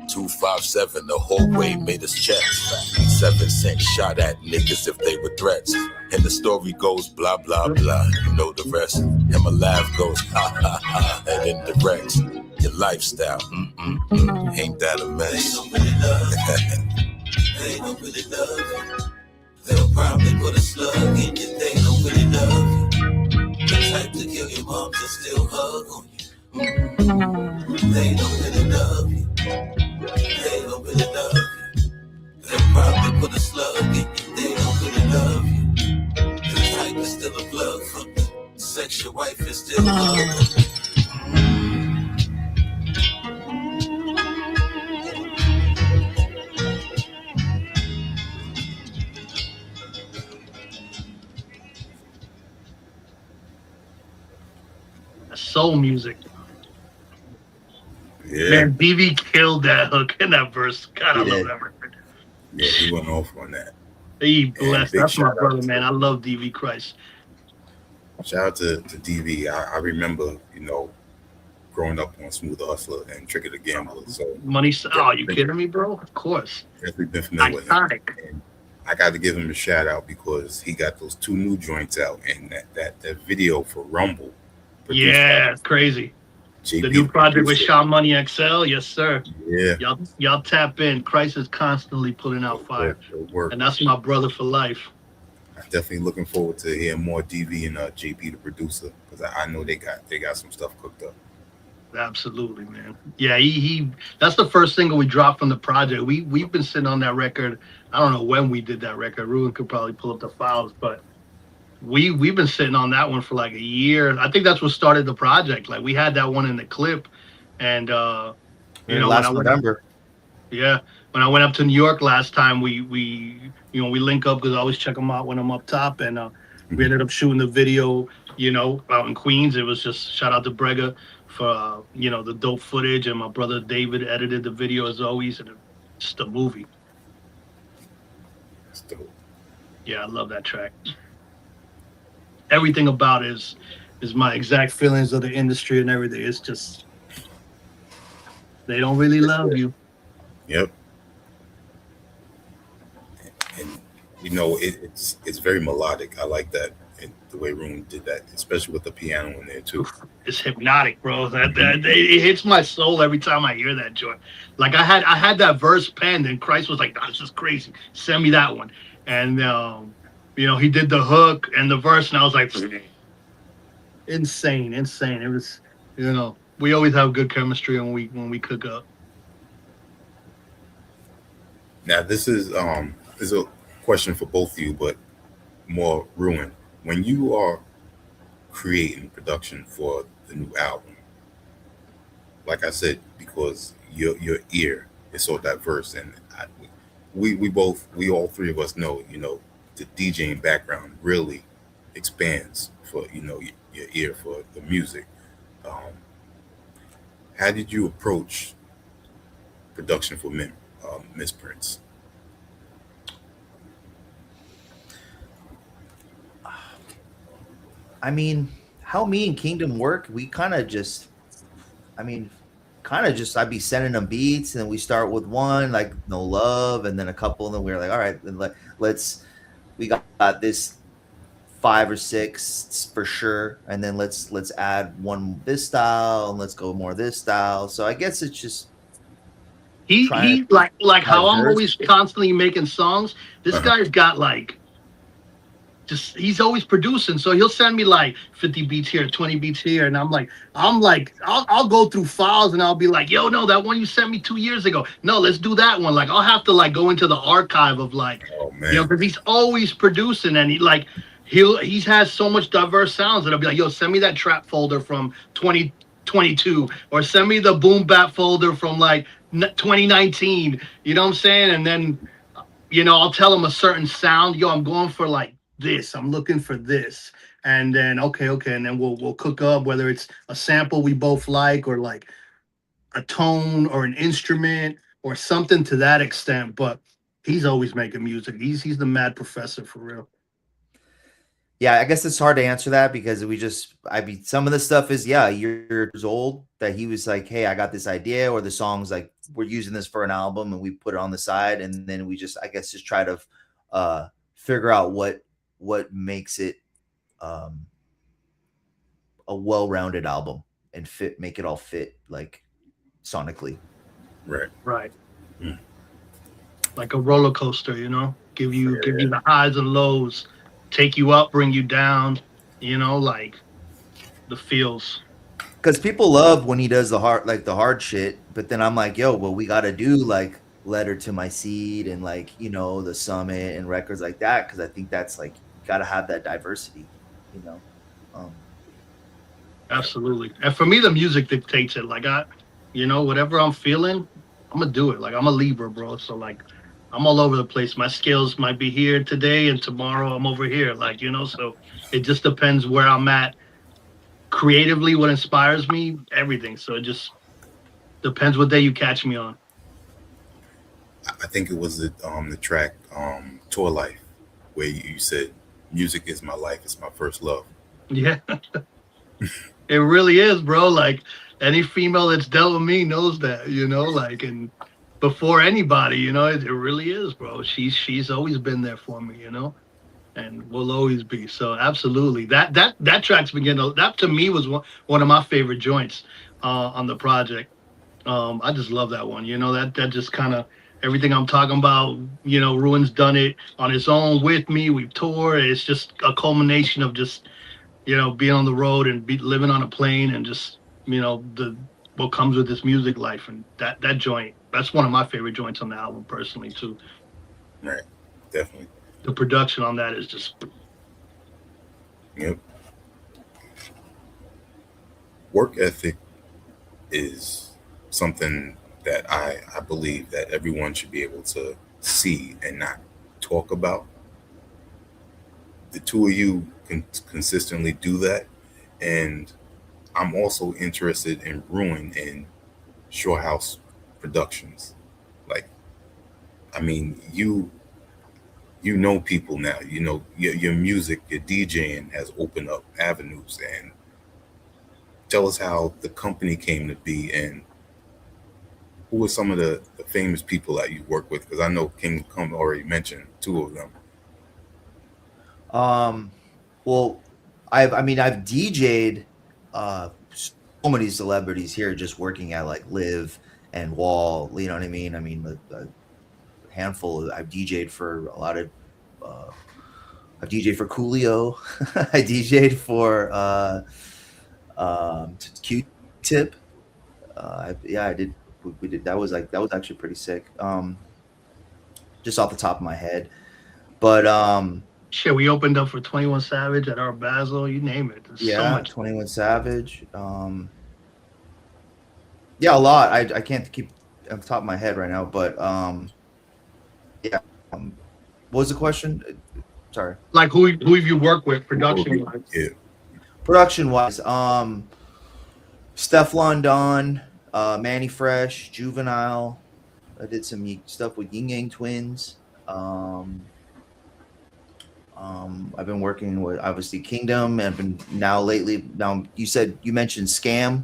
257, the whole way made us checks. 7 cents shot at niggas if they were threats. And the story goes blah blah blah, you know the rest. And my laugh goes ha ha ha, and indirects. Your lifestyle, ain't that a mess? They don't really love you. They'll probably put a slug in you. They don't really love you. The type to kill your moms and still hug on you. They don't really love you. They don't really love you. They'll probably put a slug in you. They don't really love you. The type is still a plug for me. Sex your wife is still hug on you. Soul music. Yeah. Man, BB killed that hook in that verse. God, I He love did. that record. Yeah, he went off on that. He blessed. big That's my shout out brother, to- man. I love DV Christ. Shout out to DV. I remember, growing up on Smooth Hustler and Trigger the Gambler. So Money. Oh, you kidding me, bro? Of course. definitely been familiar with him. Iconic. And I got to give him a shout out because he got those 2 new joints out, and that video for Rumble. produced Yeah, by it's crazy. JP The new project with producer. Sean Money XL. Yes, sir. Yeah. Y'all tap in. Christ is constantly putting out fire. Good work. And that's my brother for life. I'm definitely looking forward to hearing more DV and JP the producer, because I know they got some stuff cooked up. Absolutely, man. Yeah, he that's the first single we dropped from the project. We've been sitting on that record. I don't know when we did that record. Ruben could probably pull up the files, but we've been sitting on that one for like a year. I think that's what started the project. Like we had that one in the clip, and Last when I went, November. yeah, when I went up to New York last time, we link up because I always check them out when I'm up top, and we ended up shooting the video, out in Queens. It was just shout out to Brega for the dope footage, and my brother David edited the video as always, and it's just a movie. That's dope. Yeah, I love that track. Everything about it is my exact feelings of the industry and everything. It's just they don't really love you. Yep. And it's very melodic. I like that, and the way Rune did that, especially with the piano in there too. It's hypnotic, bro. That it hits my soul every time I hear that joint. Like I had that verse penned, and Christ was like, "Nah, this is crazy. Send me that one." And he did the hook and the verse, and I was like, insane. It was, we always have good chemistry when we cook up. Now this is a question for both of you, but more Rune. When you are creating production for the new album, like I said, because your ear is so diverse, and we all three of us know, the DJing background really expands for your ear for the music. How did you approach production for Miss Prince? I mean, how me and Kingdom work, we I'd be sending them beats, and we start with one, like No Love, and then a couple, and then we were like, all right, then we got this 5 or 6 for sure, and then let's add one this style, and let's go more this style. So I guess it's just He like how I'm diverse. always constantly making songs. This guy's got like he's always producing. So he'll send me like 50 beats here, 20 beats here, and I'll go through files and I'll be like, yo, no, that one you sent me 2 years ago. No, let's do that one. Like I'll have to like go into the archive of like, Oh man. because he's always producing, and he has so much diverse sounds that I'll be like, yo, send me that trap folder from 2022, or send me the boom bap folder from like 2019. You know what I'm saying? And then I'll tell him a certain sound. Yo, I'm going for like this. I'm looking for this. And then okay, and then we'll cook up whether it's a sample we both like, or like a tone or an instrument or something to that extent. But he's always making music. He's the mad professor for real. Yeah, I guess it's hard to answer that because I mean, some of the stuff is, years old that he was like, hey, I got this idea, or the song's like, we're using this for an album and we put it on the side. And then we just, I guess, just try to figure out what makes it a well-rounded album and make it all fit like sonically. Right. Mm. Like a roller coaster, give you the highs and lows, take you up, bring you down, like the feels. Because people love when he does the hard shit, but then I'm like, yo, well, we got to do like Letter to My Seed and like, The Summit and records like that, because I think that's like, you got to have that diversity, Absolutely. And for me, the music dictates it. Like whatever I'm feeling, I'm gonna do it. Like I'm a Libra, bro. So like I'm all over the place. My skills might be here today and tomorrow I'm over here. Like, so it just depends where I'm at creatively, what inspires me, everything. So it just depends what day you catch me on. I think it was the track Tour Life, where you said music is my life, it's my first love. Yeah. It really is, bro. Like any female that's dealt with me knows that, like, and before anybody, it really is, bro. She's always been there for me, and will always be. So absolutely. That track's that to me was one of my favorite joints on the project. I just love that one. That just kind of everything I'm talking about, Ruin's done it on his own with me. We've toured. It's just a culmination of just being on the road and living on a plane, and just what comes with this music life. And that joint, that's one of my favorite joints on the album personally too. Right, definitely. The production on that is just Yep. Work ethic is something that I believe that everyone should be able to see and not talk about. The two of you can consistently do that, and I'm also interested in Ruin and Shore House Productions. Like, I mean, you know people now. Your music, your DJing has opened up avenues. And tell us how the company came to be, and who are some of the famous people that you work with? Because I know King Kome already mentioned two of them. Well, I've DJ'd so many celebrities here just working at like Live and Wall, you know what I mean? I mean, a handful. I've DJ'd for a lot of. I've DJ'd for Coolio. I DJ'd for Q-Tip. I did. We did. That was actually pretty sick. Just off the top of my head, but shit. We opened up for 21 Savage at Art Basel. You name it. There's so much. 21 Savage. Yeah, a lot. I can't keep on top of my head right now, but yeah. What was the question? Sorry. Like who have you worked with production wise? Yeah. Production wise, Stefflon Don, Manny Fresh, Juvenile. I did some stuff with Yin Yang Twins. I've been working with obviously Kingdom. I've been lately. You mentioned Scam,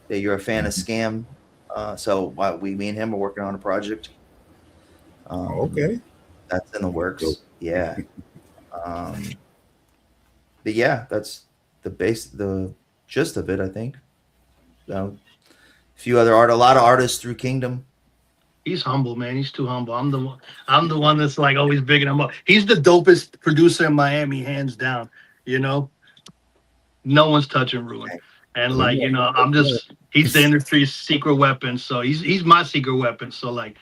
that you're a fan of Scam. So me and him are working on a project. Okay. That's in the works. Yeah. But yeah, that's the gist of it, I think. A lot of artists through Kingdom. He's humble, man. He's too humble. I'm the one that's like always bigging him up. He's the dopest producer in Miami, hands down. You know, no one's touching Ruin. And like, you know, he's the industry's secret weapon. So he's my secret weapon. So like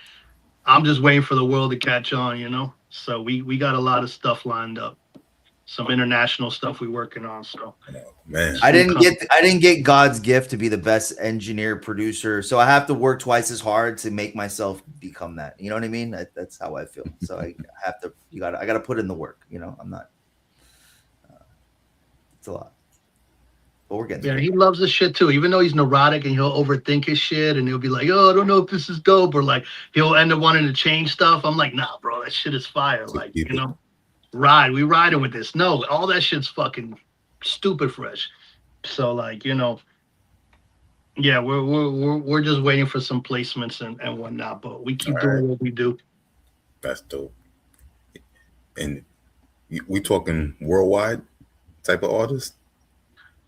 I'm just waiting for the world to catch on, you know. So we got a lot of stuff lined up. Some international stuff we're working on. So man, I didn't get God's gift to be the best engineer producer, so I have to work twice as hard to make myself become that. You know what I mean? That's how I feel. So I have to. I got to put in the work. You know, I'm not. It's a lot, but we're getting. Yeah, he loves this shit too. Even though he's neurotic and he'll overthink his shit, and he'll be like, "Oh, I don't know if this is dope," or like he'll end up wanting to change stuff. I'm like, "Nah, bro, that shit is fire." Like, you know. We riding with this. No, all that shit's fucking stupid fresh. So like, you know, yeah, we're just waiting for some placements and whatnot, but we keep doing what we do. That's dope. And we talking worldwide type of artist?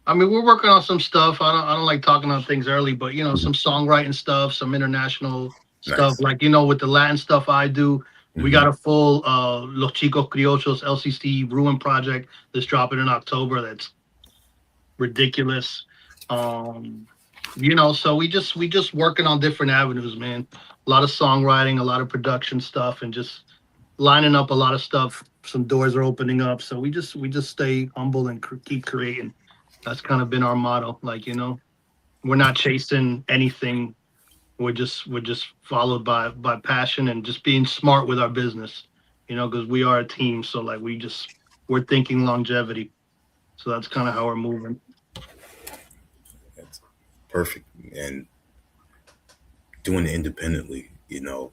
I mean, we're working on some stuff. I don't like talking on things early, but you know, some songwriting stuff, some international stuff. Like, you know, with the Latin stuff I do. We got a full Los Chicos Criollos LCC Ruen project that's dropping in October. That's ridiculous. You know, so we just working on different avenues, man. A lot of songwriting, a lot of production stuff, and just lining up a lot of stuff. Some doors are opening up, so we just stay humble and keep creating. That's kind of been our motto. Like, you know, we're not chasing anything. We're just followed by passion and just being smart with our business, you know, because we are a team. So like we're thinking longevity. So that's kind of how we're moving. That's perfect. And doing it independently, you know,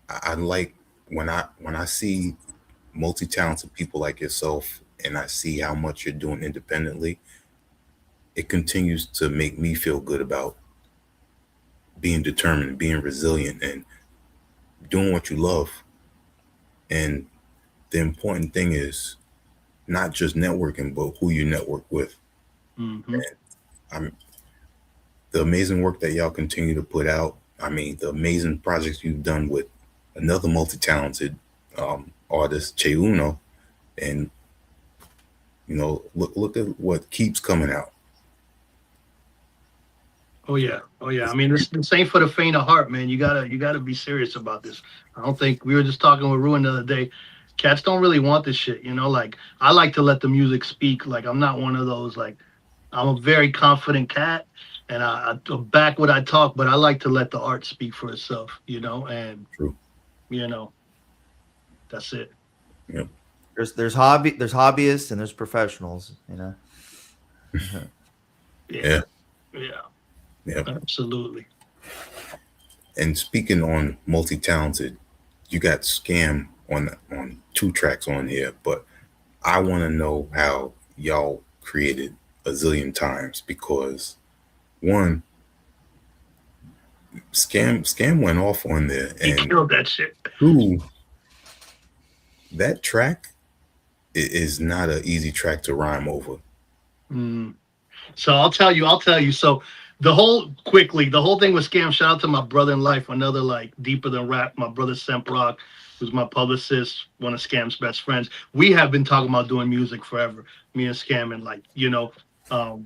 I like when I see multi-talented people like yourself and I see how much you're doing independently, it continues to make me feel good about being determined, being resilient, and doing what you love. And the important thing is not just networking, but who you network with. And the amazing work that y'all continue to put out. I mean, the amazing projects you've done with another multi-talented artist, Che Uno, and you know, look at what keeps coming out. Oh yeah. I mean, this ain't for the faint of heart, man. You gotta be serious about this. I don't think we were just talking with Ruin the other day. Cats don't really want this shit, you know. Like I like to let the music speak. Like I'm not one of those. Like I'm a very confident cat, and I back what I talk, but I like to let the art speak for itself, you know. And you know, that's it. Yep. There's hobbyists and there's professionals, you know. Yeah. Yeah, absolutely. And speaking on multi-talented, you got Scam on 2 tracks on here, but I want to know how y'all created a zillion times, because one, Scam went off on there and he killed that shit. 2, that track is not an easy track to rhyme over. So I'll tell you. So the whole thing with Scam, shout out to my brother in life, another like deeper than rap, my brother Semprock, who's my publicist, one of Scam's best friends. We have been talking about doing music forever, me and Scam, and like, you know,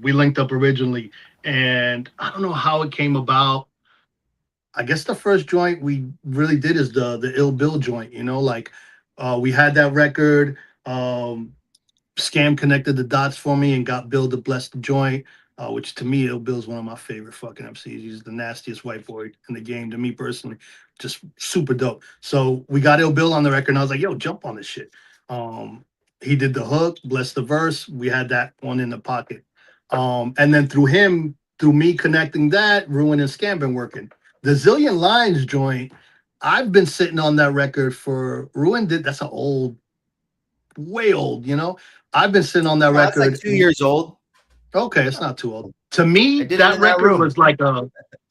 we linked up originally, and I don't know how it came about. I guess the first joint we really did is the Ill Bill joint, you know, like we had that record. Scam connected the dots for me and got Bill to bless the joint, which to me, Ill Bill's one of my favorite fucking MCs. He's the nastiest white boy in the game to me personally, just super dope. So we got Ill Bill on the record, and I was like, yo, jump on this shit. He did the hook, blessed the verse. We had that one in the pocket. And then through me connecting that, Ruin and Scam been working. The Zillion Lines joint, I've been sitting on that record for Ruin did. That's an old, way old, you know. I've been sitting on that record. It's like 2 years old. Okay, it's not too old. To me, that record was like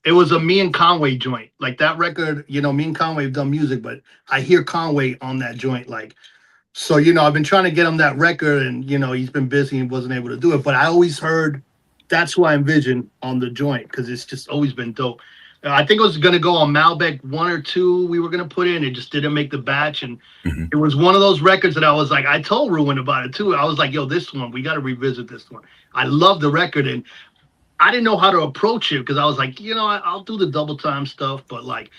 it was a me and Conway joint. Like that record, you know, me and Conway have done music, but I hear Conway on that joint. Like, so, you know, I've been trying to get him that record, and, you know, he's been busy and wasn't able to do it. But I always heard that's who I envisioned on the joint, because it's just always been dope. I think it was going to go on Malbec 1 or 2. We were going to put in. It just didn't make the batch. And it was one of those records that I was like, I told Ruen about it too. I was like, yo, this one, we got to revisit this one. I love the record. And I didn't know how to approach it because I was like, I'll do the double time stuff. But like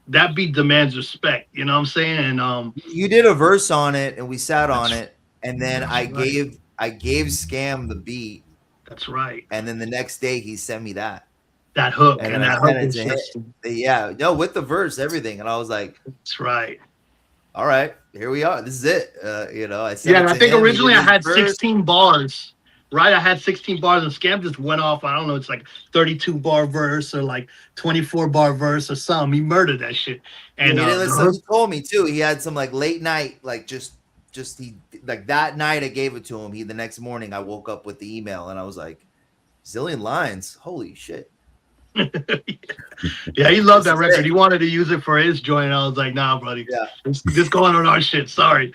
that beat demands respect. You know what I'm saying? And you did a verse on it and we sat on That's- it. And then I gave Scam the beat. That's right. And then the next day he sent me that Hook. and then that I sent hook it was to just, him. Yeah, no, with the verse, everything. And I was like, that's right. all right, here we are. This is it. I sent Yeah, it and to I think him. He originally did I his had verse. 16 bars. Right, I had 16 bars, and Scam just went off. I don't know, it's like 32 bar verse or like 24 bar verse or something. He murdered that shit. And he told me too. He had some like late night, like just he like that night. I gave it to him. The next morning I woke up with the email and I was like, zillion lines. Holy shit. Yeah, he loved that record. He wanted to use it for his joint. And I was like, nah, buddy. Yeah, just going on our shit. Sorry.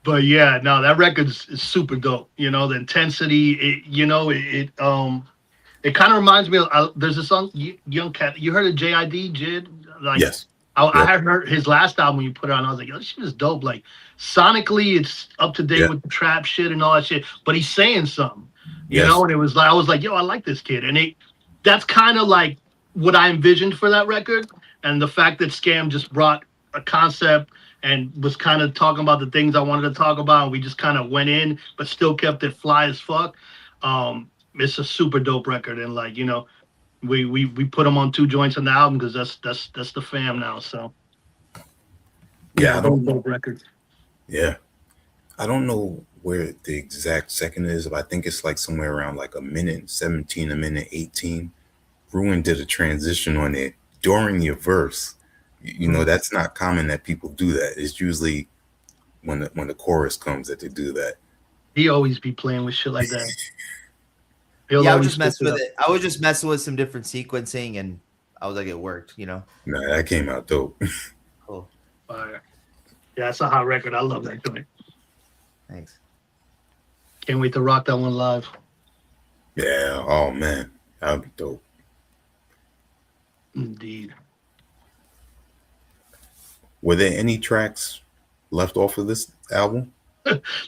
But yeah, no, that record is super dope. The intensity, it kind of reminds me of there's a song, Young Cat. You heard of JID, Jid? Like, Yes. I had heard his last album you put it on. I was like, yo, this shit is dope. Like sonically, it's up to date with the trap shit and all that shit. But he's saying something, you know. And it was like I was like, yo, I like this kid, and that's kind of like what I envisioned for that record. And the fact that Scam just brought a concept and was kind of talking about the things I wanted to talk about, and we just kind of went in, but still kept it fly as fuck. It's a super dope record, and like we put them on 2 joints on the album because that's the fam now. So yeah, I don't dope record. Yeah, I don't know where the exact second is, but I think it's like somewhere around like a minute 17, a minute 18. Ruen did a transition on it during your verse. That's not common that people do that. It's usually when the chorus comes that they do that. He always be playing with shit like that. I was just messing with it. I was just messing with some different sequencing, and I was like, it worked. Nah, that came out dope. Cool. Yeah, it's a hot record. I love that joint. Thanks. Can't wait to rock that one live. Yeah. Oh man, that would be dope. Indeed. Were there any tracks left off of this album?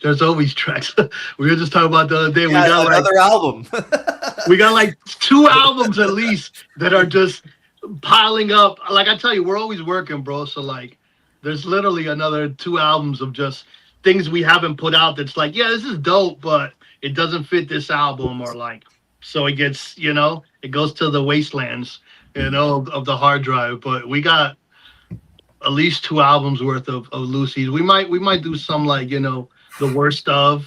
There's always tracks. We were just talking about the other day. Yeah, we got another album. We got like 2 albums at least that are just piling up. Like I tell you, we're always working, bro. So like, there's literally another 2 albums of just things we haven't put out. That's like, yeah, this is dope, but it doesn't fit this album, or like, so it gets, it goes to the wastelands, of the hard drive. But we got at least 2 albums worth of Lucy's. We might do some like, the worst of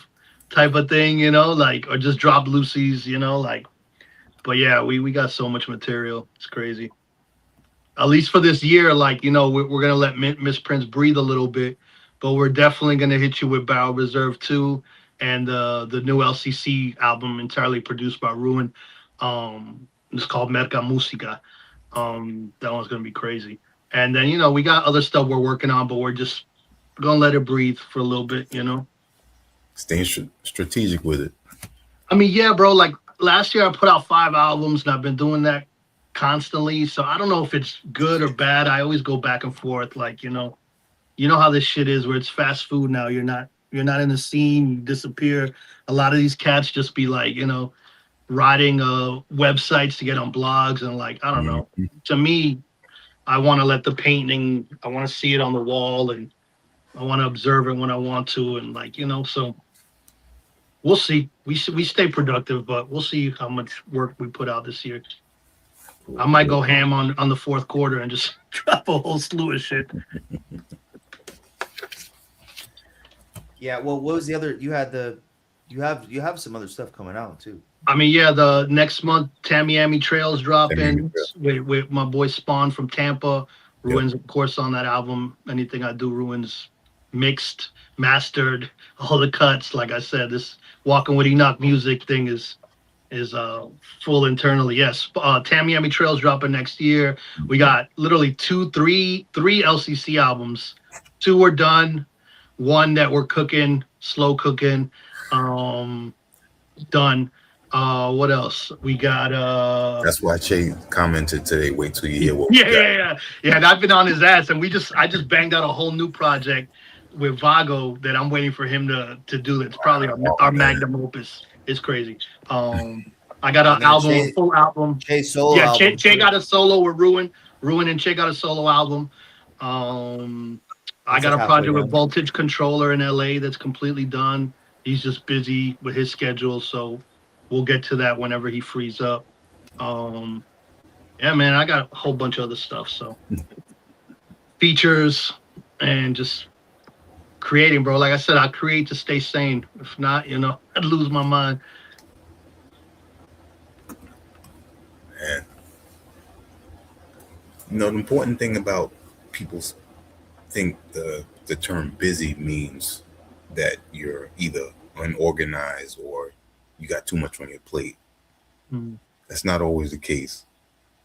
type of thing, like, or just drop Lucy's, like, but yeah, we got so much material. It's crazy. At least for this year, like, we're going to let Miss Prince breathe a little bit, but we're definitely going to hit you with Barrel Reserve 2 and the new LCC album entirely produced by Ruen. It's called Merca Musica. That one's going to be crazy. And then, we got other stuff we're working on, but we're just going to let it breathe for a little bit, Staying strategic with it. I mean, yeah, bro, like last year I put out 5 albums and I've been doing that constantly. So I don't know if it's good or bad. I always go back and forth. Like, you know how this shit is where it's fast food now. You're not in the scene, you disappear. A lot of these cats just be like, writing websites to get on blogs and like, I don't know. To me, I want to let the painting, I want to see it on the wall, and I want to observe it when I want to. And like, so we'll see. We stay productive, but we'll see how much work we put out this year. I might go ham on the 4th quarter and just drop a whole slew of shit. Yeah, well, what was the other? You have some other stuff coming out too. I mean, yeah, the next month, Tamiami Trails dropping with my boy Spawn from Tampa. Ruen's, of course, on that album. Anything I do, Ruen's mixed, mastered, all the cuts. Like I said, this Walking with Enoch music thing is full internally. Yes, Tamiami Trails dropping next year. We got literally three LCC albums. 2 were done. 1 that we're cooking, slow cooking, done. What else? We got That's why Che commented today. Wait till you hear what we yeah, got. yeah, yeah. Yeah, and I've been on his ass, and I just banged out a whole new project with Vago that I'm waiting for him to do. It's probably Oh our man, magnum opus. It's crazy. I got I an mean, album, a full album. Che's solo Yeah, album Che too. got a solo with Ruin. Ruin and Che got a solo album. I That's got like a halfway project with done. Voltage Controller in LA that's completely done. He's just busy with his schedule, so we'll get to that whenever he frees up. Um, yeah, man, I got a whole bunch of other stuff. So features and just creating, bro. Like I said, I create to stay sane. If not, I'd lose my mind. man. The important thing about people think the term busy means that you're either unorganized or you got too much on your plate. Mm. That's not always the case.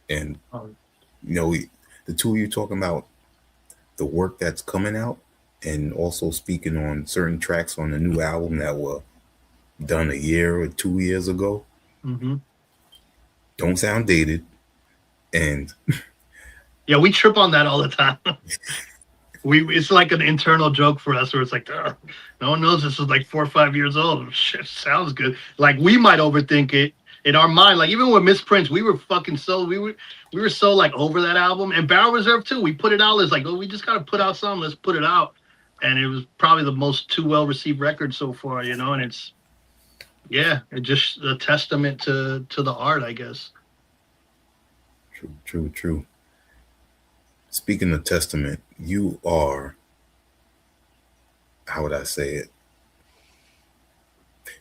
And Um, the two of you talking about the work that's coming out and also speaking on certain tracks on the new album that were done a year or 2 years ago mm-hmm. don't sound dated. And Yeah, we trip on that all the time. It's like an internal joke for us where it's like, "Ugh, no one knows this is like 4 or 5 years old. Shit sounds good. Like we might overthink it in our mind. Like even with Misprints, we were fucking we were so like over that album and Barrel Reserve too. We put it out as like, oh, we just gotta put out something. Let's put it out. And it was probably the most too well received record so far, and it's just a testament to the art, I guess. true. Speaking of testament, you are, how would I say it?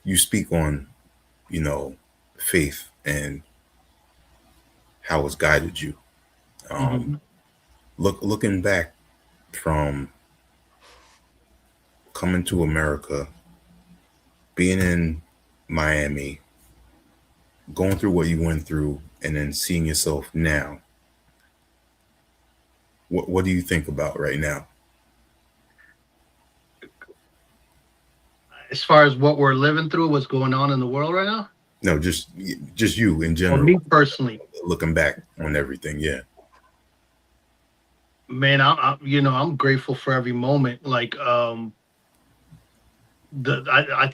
You speak on, faith and how it's guided you. Mm-hmm. Looking back from coming to America, being in Miami, going through what you went through, and then seeing yourself now. What do you think about right now? As far as what we're living through, what's going on in the world right now? No, just you in Or me general, personally, looking back on everything. Yeah. man, I'm grateful for every moment. Like, I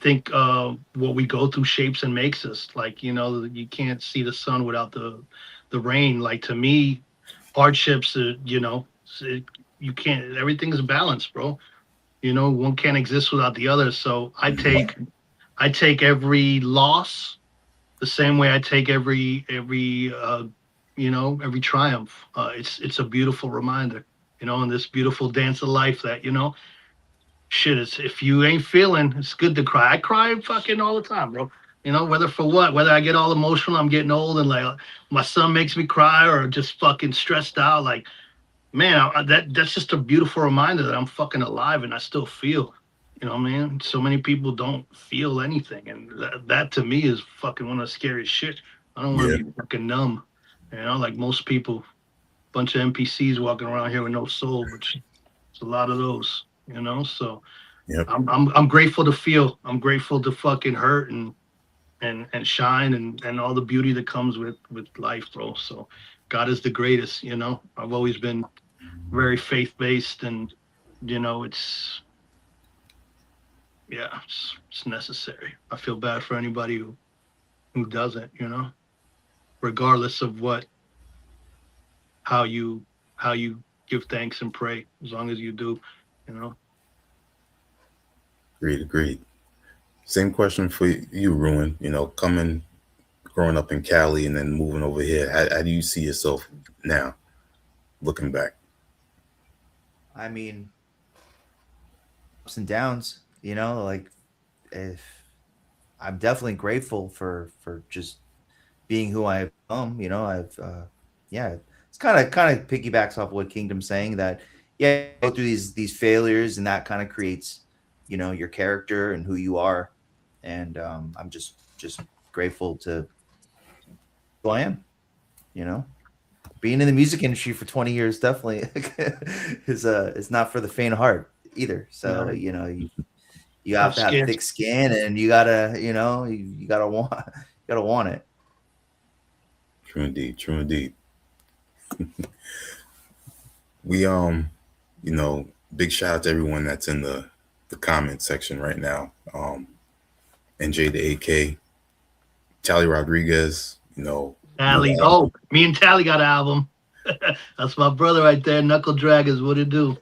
think what we go through shapes and makes us. Like, you can't see the sun without the rain. Like to me, hardships, you can't. Everything is balanced, bro. One can't exist without the other. So I take every loss the same way I take every triumph. It's a beautiful reminder, in this beautiful dance of life that shit. It's if you ain't feeling, it's good to cry. I cry fucking all the time, bro. Whether for what, whether I get all emotional, I'm getting old, and like my son makes me cry, or just fucking stressed out. Like, man, that's just a beautiful reminder that I'm fucking alive and I still feel. Man. So many people don't feel anything, and that to me is fucking one of the scariest shit. I don't want Yeah. to be fucking numb, like most people. Bunch of NPCs walking around here with no soul, which it's a lot of those. So Yep. I'm grateful to feel. I'm grateful to fucking hurt and shine and all the beauty that comes with life, bro. So God is the greatest. I've always been very faith based, and it's it's necessary. I feel bad for anybody who doesn't. Regardless of how you give thanks and pray, as long as you do. Agreed. Same question for you, Ruin. Growing up in Cali and then moving over here. How do you see yourself now, looking back? I mean, ups and downs. Like if I'm definitely grateful for just being who I've become. I've yeah, it's kind of piggybacks off what Kingdom's saying that you go through these failures and that kind of creates your character and who you are, and I'm just grateful to who I am. Being in the music industry for 20 years definitely is not for the faint of heart either. So you have Tough to have skin. thick skin, and you gotta you gotta want gotta want it. True indeed. True indeed. We big shout out to everyone that's in the comment section right now. NJ the AK, Tally Rodriguez, Tally. Oh, me and Tally got an album. That's my brother right there. Knuckle Draggers. What it do?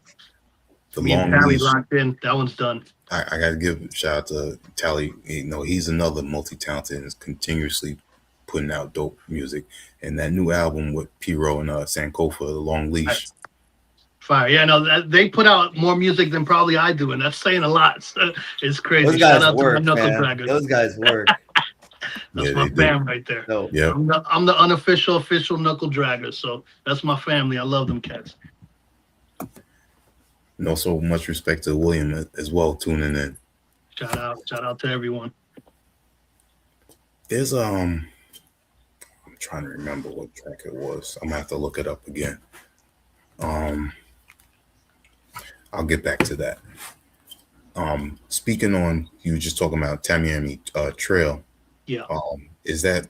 the Me and long Tally leash. locked in. That one's done. I gotta give a shout out to Tally. He's another multi-talented and is continuously putting out dope music. And that new album with P-Ro and Sankofa, The Long Leash. Fire. Yeah, no, they put out more music than probably I do, and that's saying a lot. So it's crazy. Those guys Shout out work, to my Knuckle man. Draggers. Those guys work. That's Yeah, my they do. fam right there. So Yeah. I'm the unofficial official Knuckle Dragger, so that's my family. I love them cats. And also much respect to William as well, tuning in. Shout out to everyone. There's I'm trying to remember what track it was. I'm gonna have to look it up again. I'll get back to that. Speaking on, you were just talking about Tamiami Trail. Yeah. Is that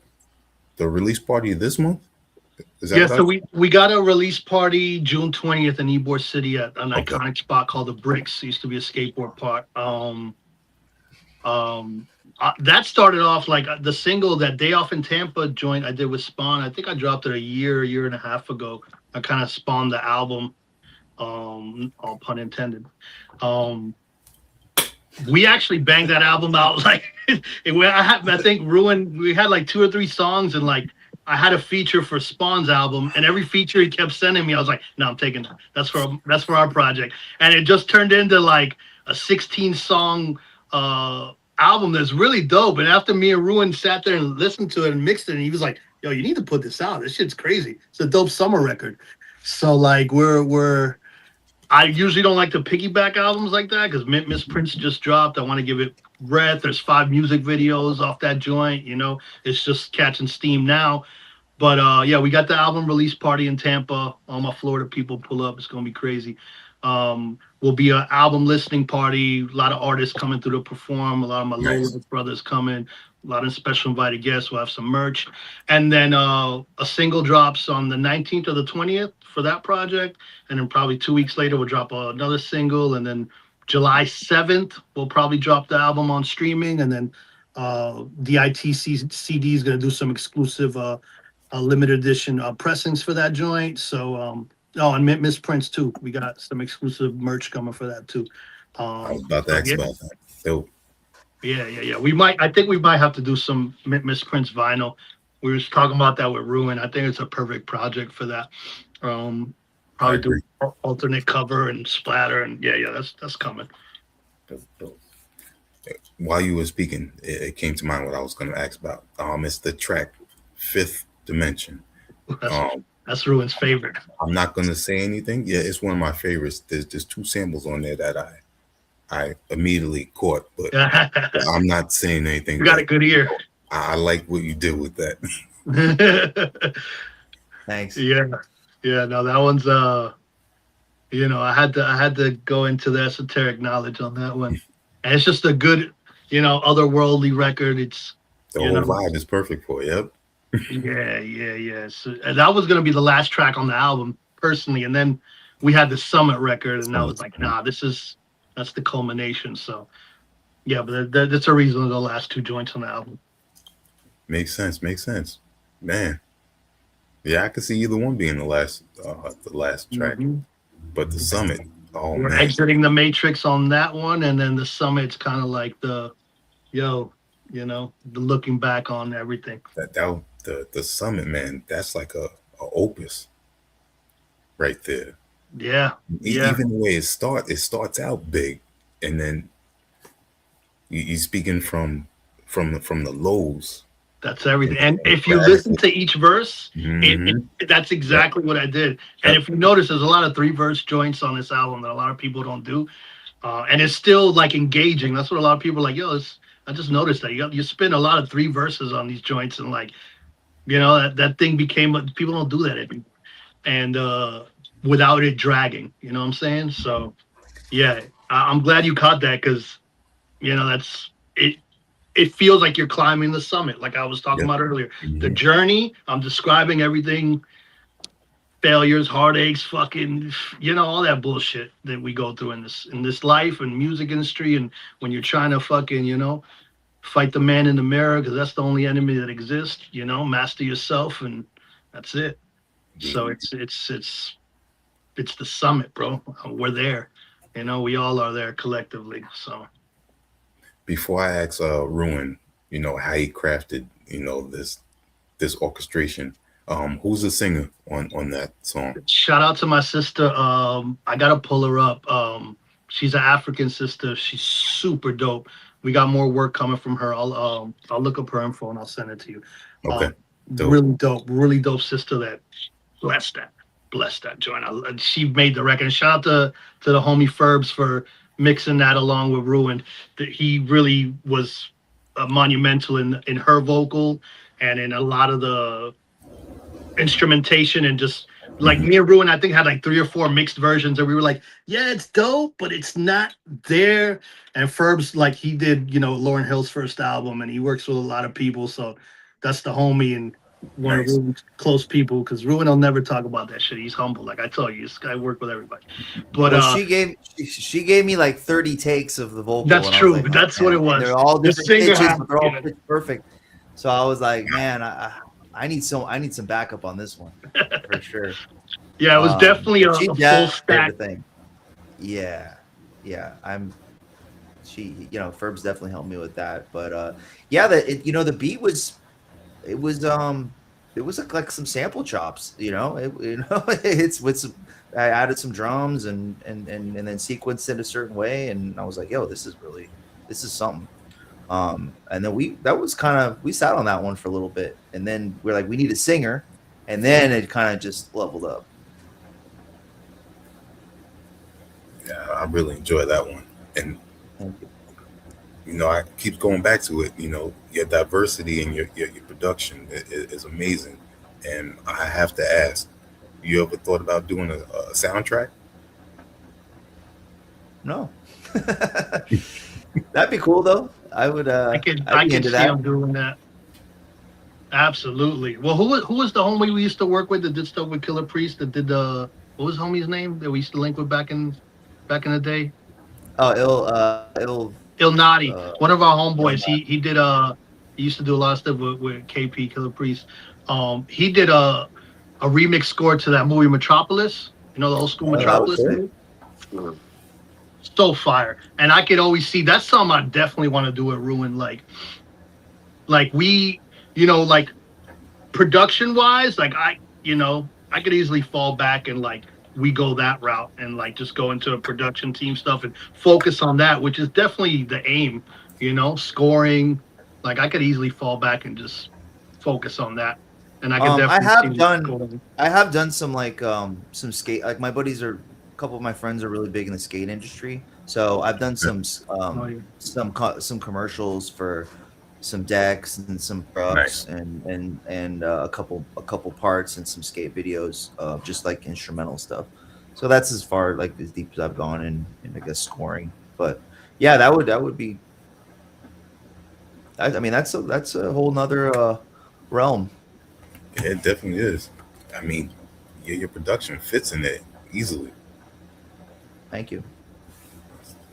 the release party this month? Is that Yeah, about- so we got a release party June 20th in Ybor City at an Okay. iconic spot called the Bricks. It used to be a skateboard park. That started off like the single, that Day Off in Tampa joint I did with Spawn. I think I dropped it a year and a half ago. I kind of spawned the album, all pun intended. We actually banged that album out like I think Ruen. We had like 2 or 3 songs, and like I had a feature for Spawn's album, and every feature he kept sending me, I was like, no, I'm taking that. That's for our project, and it just turned into like a 16-song album that's really dope. And after me and Ruen sat there and listened to it and mixed it, and he was like, yo, you need to put this out. This shit's crazy. It's a dope summer record. So like I usually don't like to piggyback albums like that because Miss Prince just dropped. I want to give it breath. There's 5 music videos off that joint. It's just catching steam now. But yeah, we got the album release party in Tampa. All my Florida people pull up. It's gonna be crazy. Will be an album listening party. A lot of artists coming through to perform. A lot of my Nice. Lola brothers coming. A lot of special invited guests. We'll have some merch. And then a single drops on the 19th or the 20th for that project. And then probably 2 weeks later, we'll drop another single. And then July 7th, we'll probably drop the album on streaming. And then DITC CD is going to do some exclusive limited edition pressings for that joint. So, and Miss Prince too. We got some exclusive merch coming for that too. I was about to ask about that. So, Yeah. I think we might have to do some Miss Prince vinyl. We were talking about that with Ruen. I think it's a perfect project for that. Probably do alternate cover and splatter, and yeah, that's coming. while you were speaking, it came to mind what I was going to ask about. It's the track Fifth Dimension. That's Ruen's favorite. I'm not going to say anything. Yeah, it's one of my favorites. There's 2 samples on there that I immediately caught, but I'm not saying anything. You got a good ear. I like what you did with that. Thanks. Yeah. No, that one's I had to go into the esoteric knowledge on that one, and it's just a good, otherworldly record. It's The whole vibe is perfect for it. Yep. Yeah. So, and that was gonna be the last track on the album, personally, and then we had the Summit record, and I was like, nah, that's the culmination. So, yeah, but that's a reason of the last 2 joints on the album. Makes sense, man. Yeah, I could see either one being the last track, Mm-hmm. but the Summit. Oh We're man, exiting the Matrix on that one, and then the Summit's kind of like the looking back on everything. The Summit, man. That's like a opus, right there. Yeah. Even the way it starts out big, and then you speaking from the lows. That's everything. And if you listen to each verse, Mhm. that's exactly what I did. And if you notice, there's a lot of 3-verse joints on this album that a lot of people don't do. And it's still like engaging. That's what a lot of people are like, I just noticed that you spin a lot of 3 verses on these joints, and like, that thing became, people don't do that anymore. And without it dragging, you know what I'm saying? So yeah, I'm glad you caught that, because that's it. it feels like you're climbing the summit, like I was talking about earlier. The journey, I'm describing everything, failures, heartaches, fucking, all that bullshit that we go through in this life and music industry, and when you're trying to fucking, fight the man in the mirror, because that's the only enemy that exists, master yourself, and that's it. So it's the summit, bro. We're there. We all are there collectively. So Before I ask Ruen, how he crafted, this orchestration, who's the singer on that song? shout out to my sister. I gotta pull her up. She's an African sister. She's super dope. We got more work coming from her. I'll look up her info and I'll send it to you. Okay. Really dope sister that blessed that joint. She made the record. And shout out to the homie Ferbs for mixing that along with Ruen. That he really was monumental in her vocal and in a lot of the instrumentation, and just like me and Ruen, I think had like 3 or 4 mixed versions, and we were like, yeah, it's dope, but it's not there. And Ferbs, like, he did, Lauryn Hill's first album, and he works with a lot of people, so that's the homie and one of Ruen's close people, because Ruen will never talk about that shit. He's humble, like I told you. This guy worked with everybody. But she gave me like 30 takes of the vocal. That's true. Like, that's what it was. They're all different pitches, but they're all pitch perfect. So I was like, man, I need some backup on this one for sure. Yeah, it was definitely a full stack thing. Yeah. Ferbs definitely helped me with that. But the beat was like some sample chops. It's with some. I added some drums and then sequenced it a certain way, and I was like, yo, this is something. And then we sat on that one for a little bit, and then we're like, we need a singer, and then it kind of just leveled up. Yeah, I really enjoy that one, and I keep going back to it. Your diversity and your production is amazing, and I have to ask, you ever thought about doing a soundtrack? No. That'd be cool though. I would. I can see him doing that. Absolutely. Well, who was the homie we used to work with that did stuff with Killer Priest? That did what was homie's name that we used to link with back in the day? Oh, Il Nadi. One of our homeboys. He did he used to do a lot of stuff with KP Killer Priest. He did a remix score to that movie Metropolis. The old school Metropolis movie. So fire, and I could always see that's something I definitely want to do at Ruen. Like we, like production wise, like I could easily fall back and like we go that route and like just go into a production team stuff and focus on that, which is definitely the aim. Scoring. Like I could easily fall back and just focus on that, and I could definitely. I have done some like some skate. Like my buddies are. A couple of my friends are really big in the skate industry, so I've done some commercials for some decks and some trucks and a couple parts and some skate videos, just like instrumental stuff. So that's as far like as deep as I've gone in I guess scoring. But yeah, that would be. I mean that's a whole nother realm. Yeah, it definitely is. I mean, your production fits in it easily. Thank you.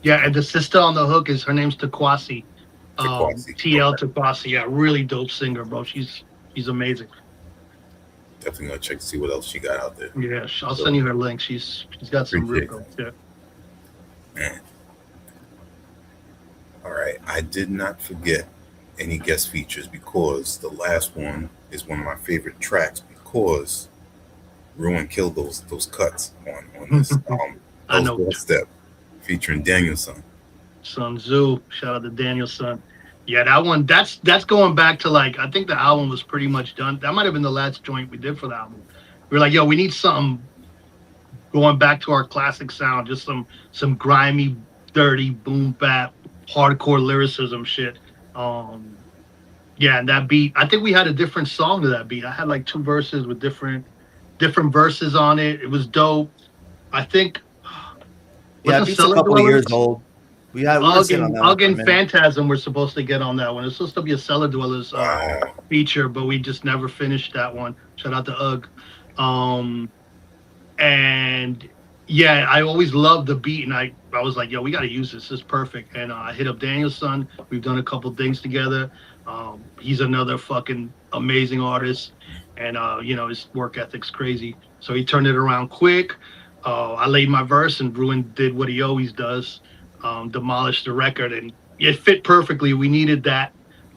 Yeah, and the sister on the hook her name's Takwasi. TL Takwasi. Yeah, really dope singer, bro. She's amazing. Definitely gonna check to see what else she got out there. Yeah, I'll send you her link. She's got some real dope shit. Man. All right, I did not forget any guest features because the last one is one of my favorite tracks because Ruen killed those cuts on this I know. Step featuring Danielson. Sun Tzu. Shout out to Danielson. Yeah, that one. That's going back to like I think the album was pretty much done. That might have been the last joint we did for the album. We were like, yo, we need something going back to our classic sound, just some grimy, dirty boom bap, hardcore lyricism shit. Yeah, and that beat. I think we had a different song to that beat. I had like 2 verses with different verses on it. It was dope. I think. Yeah, it's a couple of years old. We were sitting on that one Ugg for a and minute. Phantasm were supposed to get on that one. It's supposed to be a Cellar Dwellers Wow. feature, but we just never finished that one. Shout out to Ugg. And yeah, I always loved the beat, and I was like, yo, we got to use this. This is perfect. And I hit up Daniel's son. We've done a couple things together. He's another fucking amazing artist, and you know, his work ethic's crazy. So he turned it around quick. I laid my verse, and Ruen did what he always does, demolished the record, and it fit perfectly. We needed that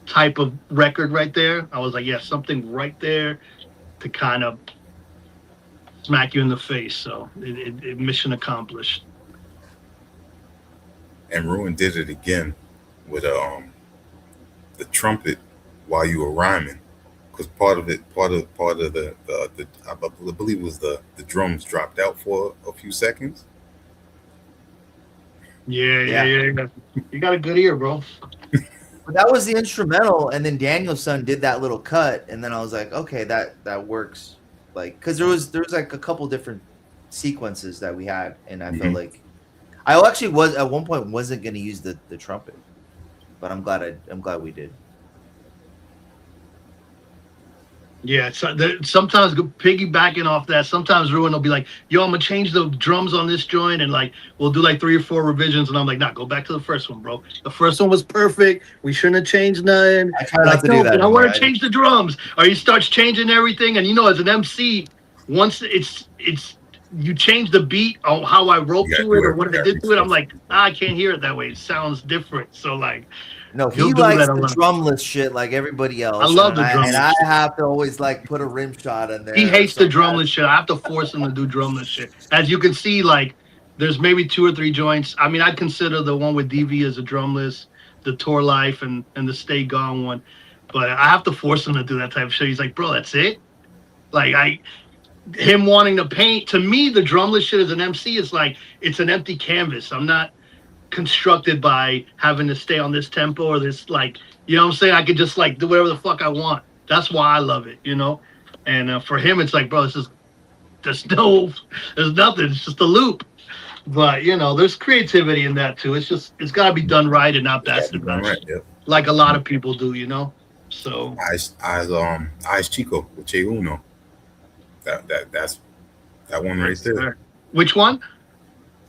type of record right there. I was like, yeah, something right there to kind of smack you in the face. So it mission accomplished. And Ruen did it again with the trumpet while you were rhyming, because part of the I believe it was the drums dropped out for a few seconds. Yeah. You got a good ear, bro. But that was the instrumental, and then Daniel's son did that little cut, and then I was like, okay, that works. Like, because there was like a couple different sequences that we had, and I felt like I actually was at one point wasn't going to use the trumpet, but I'm glad we did. Yeah, so sometimes piggybacking off that, sometimes Ruen will be like, yo, I'm gonna change the drums on this joint, and like we'll do like 3 or 4 revisions, and I'm like, nah, go back to the first one, bro. The first one was perfect. We shouldn't have changed nothing. I try not to do that. But I want to change the drums. Or he starts changing everything, and you know, as an MC, once it's you change the beat on how I wrote to it or what I did to it, I'm like, I can't hear it that way. It sounds different. So like, no, he likes the drumless shit like everybody else. I love the drumless. And I have to always like put a rim shot in there. He hates the drumless shit. I have to force him to do drumless shit. As you can see, like, there's maybe 2 or 3 joints. I mean, I'd consider the one with DV as a drumless, the Tour Life and the Stay Gone one. But I have to force him to do that type of shit. He's like, bro, that's it? Like, him wanting to paint, to me, the drumless shit as an MC is like, it's an empty canvas. I'm not constructed by having to stay on this tempo or this, like, you know what I'm saying? I could just like do whatever the fuck I want. That's why I love it, you know? And for him, it's like, bro, there's nothing. It's just a loop. But, you know, there's creativity in that too. It's got to be done right and not bastard right. Yep. Like a lot of people do, you know? So. Eyes Chico with Che Uno. That's that one right there. Which one?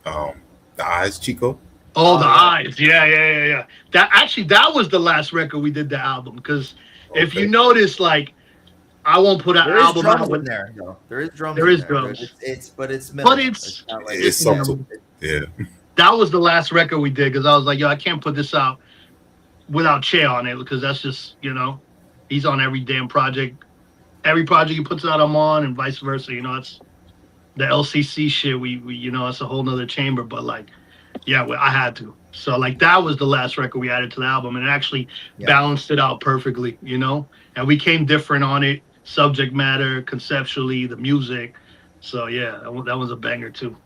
The Eyes Chico. Oh, the Eyes. Yeah. That was the last record we did the album, because if you notice, like, I won't put an album out in there. No, there is drums. There is drums. It's minimal. But it's subtle. Yeah. That was the last record we did, because I was like, yo, I can't put this out without Che on it, because that's just, you know, he's on every damn project. Every project he puts out, I'm on, and vice versa. You know, it's the LCC shit. We you know, it's a whole nother chamber. But like, yeah, I had to. So like, that was the last record we added to the album, and it actually balanced it out perfectly. You know, and we came different on it, subject matter, conceptually, the music. So yeah, that was a banger too.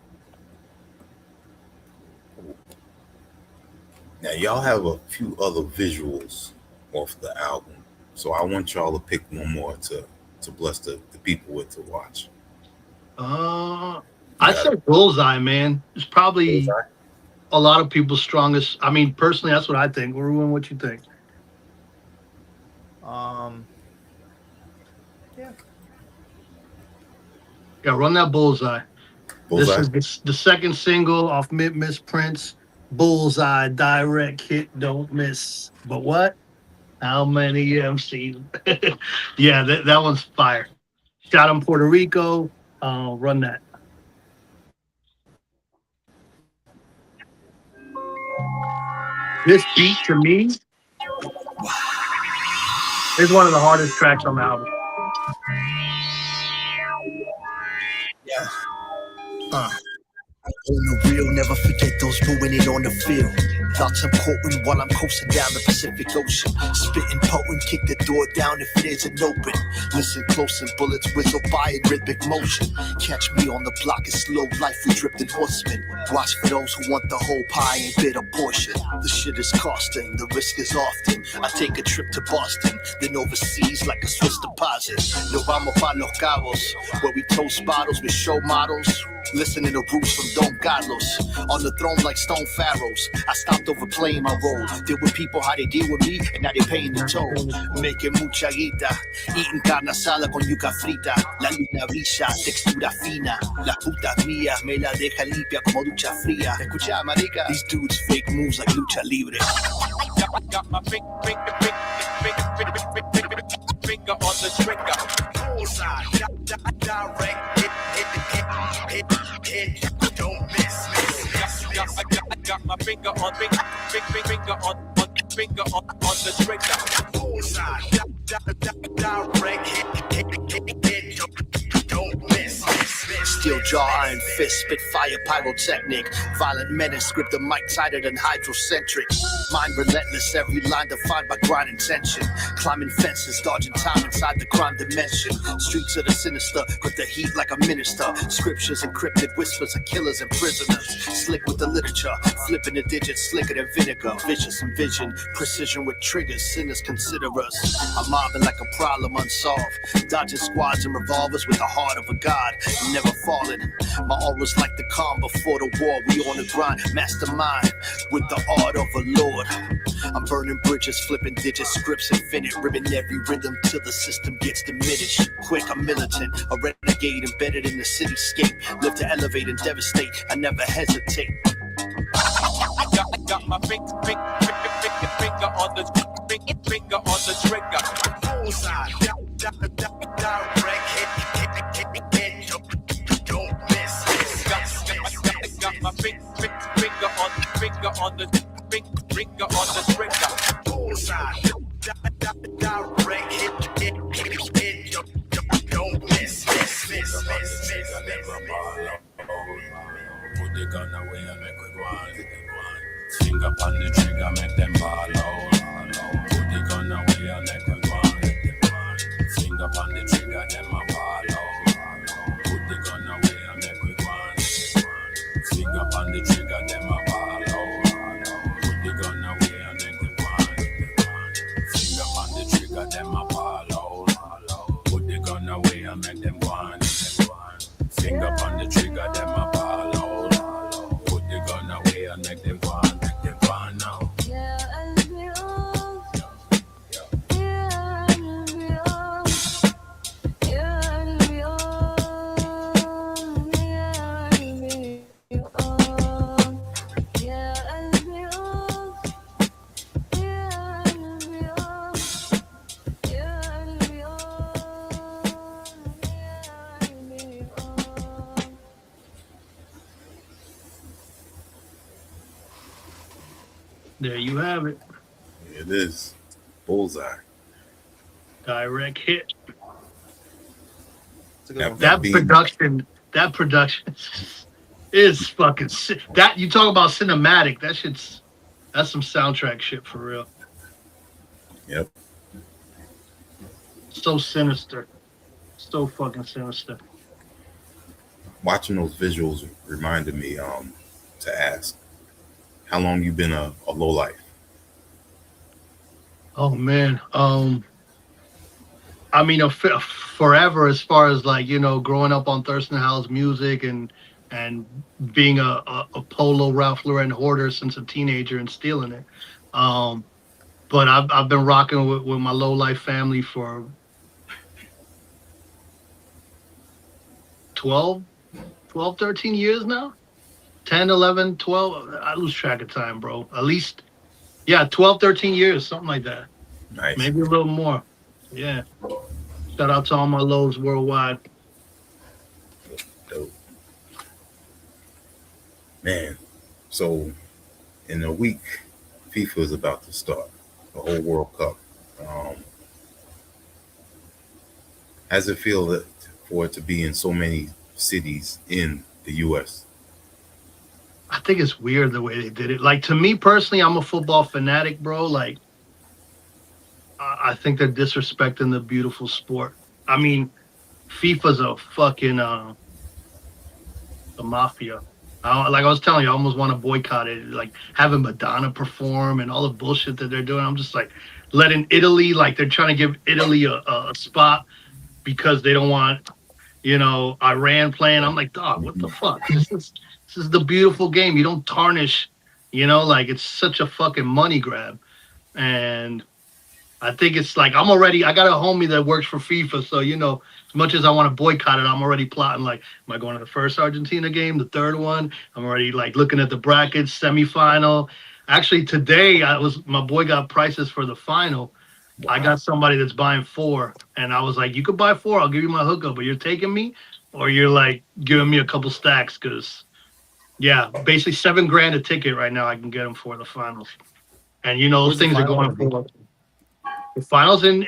Now y'all have a few other visuals off the album, so I want y'all to pick one more to bless the people with to watch. I said Bullseye, man. It's probably a lot of people's strongest. I mean, personally, that's what I think. Ruen, what you think? Yeah, run that Bullseye. This is the second single off Miss Prince. Bullseye, direct hit, don't miss. But what? How many MCs? Yeah, that one's fire. Shot in Puerto Rico. Run that. This beat, to me, is one of the hardest tracks on the album. Yeah. On the real, never forget those doing it on the field. Thoughts I'm quoting while I'm coasting down the Pacific Ocean. Spitting potent, kick the door down if it isn't open. Listen close and bullets whistle by in rhythmic motion. Catch me on the block, it's slow life, we drifting horsemen. Watch for those who want the whole pie and bit a portion. The shit is costing, the risk is often. I take a trip to Boston, then overseas like a Swiss deposit. Nos vamos pa' Los Cabos, where we toast bottles with show models. Listening to roots from Don Carlos. On the throne like stone pharaohs. I stop fucked over playing my role. Deal with people how they deal with me, and now they paying the toll. Making mucha guita, eating carne asada con yuca frita. La luna brilla, textura fina. La puta mía me la deja limpia como ducha fría. Escucha, marica, these dudes fake moves like lucha libre. Got my finger on the trigger. Bullseye, direct, hit, don't miss. I got my finger on the trigger. Bullseye, direct, hit, don't miss. Steel jaw, iron fist, spit fire, pyrotechnic. Violent menace, script the mic tighter than hydrocentric. Mind relentless, every line defined by grind and tension. Climbing fences, dodging time inside the crime dimension. Streets of the sinister, got the heat like a minister. Scriptures encrypted, whispers of killers and prisoners. Slick with the literature, flipping the digits slicker than vinegar. Vicious and vision, precision with triggers, sinners consider us. I'm mobbing like a problem unsolved. Dodging squads and revolvers with the heart of a god. Never falling. My aura's like the calm before the war. We on the grind, mastermind with the art of a lord. I'm burning bridges, flipping digits, scripts infinite, ribbing every rhythm till the system gets diminished. Quick, I'm militant, a renegade embedded in the cityscape. Live to elevate and devastate, I never hesitate. I got my finger on the trigger. Bullseye, direct hit, don't miss. Got my finger on the trigger. Bullseye, direct hit, don't miss. Put the gun away and make it one. Finger on the trigger, make them ball out. Put the gun away and make it one. Finger on the trigger, them a ball out. Put the gun away and make it one. Finger on the trigger, them a ball out. Put the gun away and make it one. Finger on the trigger, them a ball out. Put the gun away and make them one. Finger on the trigger, them a ball out. Put the gun away and make them one. Make them one now. There you have it. It is bullseye. Direct hit. It's a good one. That production is fucking sick. That you talk about cinematic. That's some soundtrack shit for real. Yep. So sinister. So fucking sinister. Watching those visuals reminded me to ask, how long you been a low life? Oh man. I mean, forever, as far as like, growing up on Thurston House music and being a Polo Ralph Lauren hoarder since a teenager and stealing it. But I've been rocking with my low life family for 12, 13 years now. 10, 11, 12. I lose track of time, bro. At least, 12, 13 years, something like that. Nice. Maybe a little more. Yeah. Shout out to all my lows worldwide. Dope. Man, so in a week, FIFA is about to start, the whole World Cup. How does it feel for it to be in so many cities in the U.S.? I think it's weird the way they did it. Like, to me personally, I'm a football fanatic, bro. Like, I think they're disrespecting the beautiful sport. I mean, FIFA's a fucking the mafia. Like I was telling you, I almost want to boycott it. Like having Madonna perform and all the bullshit that they're doing. I'm just like letting Italy, like they're trying to give Italy a spot because they don't want, Iran playing. I'm like, dog, what the fuck? This is the beautiful game. You don't tarnish You know, like it's such a fucking money grab. And I think it's like I got a homie that works for FIFA, so as much as I want to boycott it, I'm already plotting like, am I going to the first Argentina game, the third one? I'm already like looking at the brackets, semifinal. Actually, today my boy got prices for the final. I got somebody that's buying 4, and I was like, you could buy 4, I'll give you my hookup, but you're taking me, or you're like giving me a couple stacks, because yeah, basically $7 grand a ticket right now. I can get them for the finals, and those Where's the things are final going gonna be? for. The finals in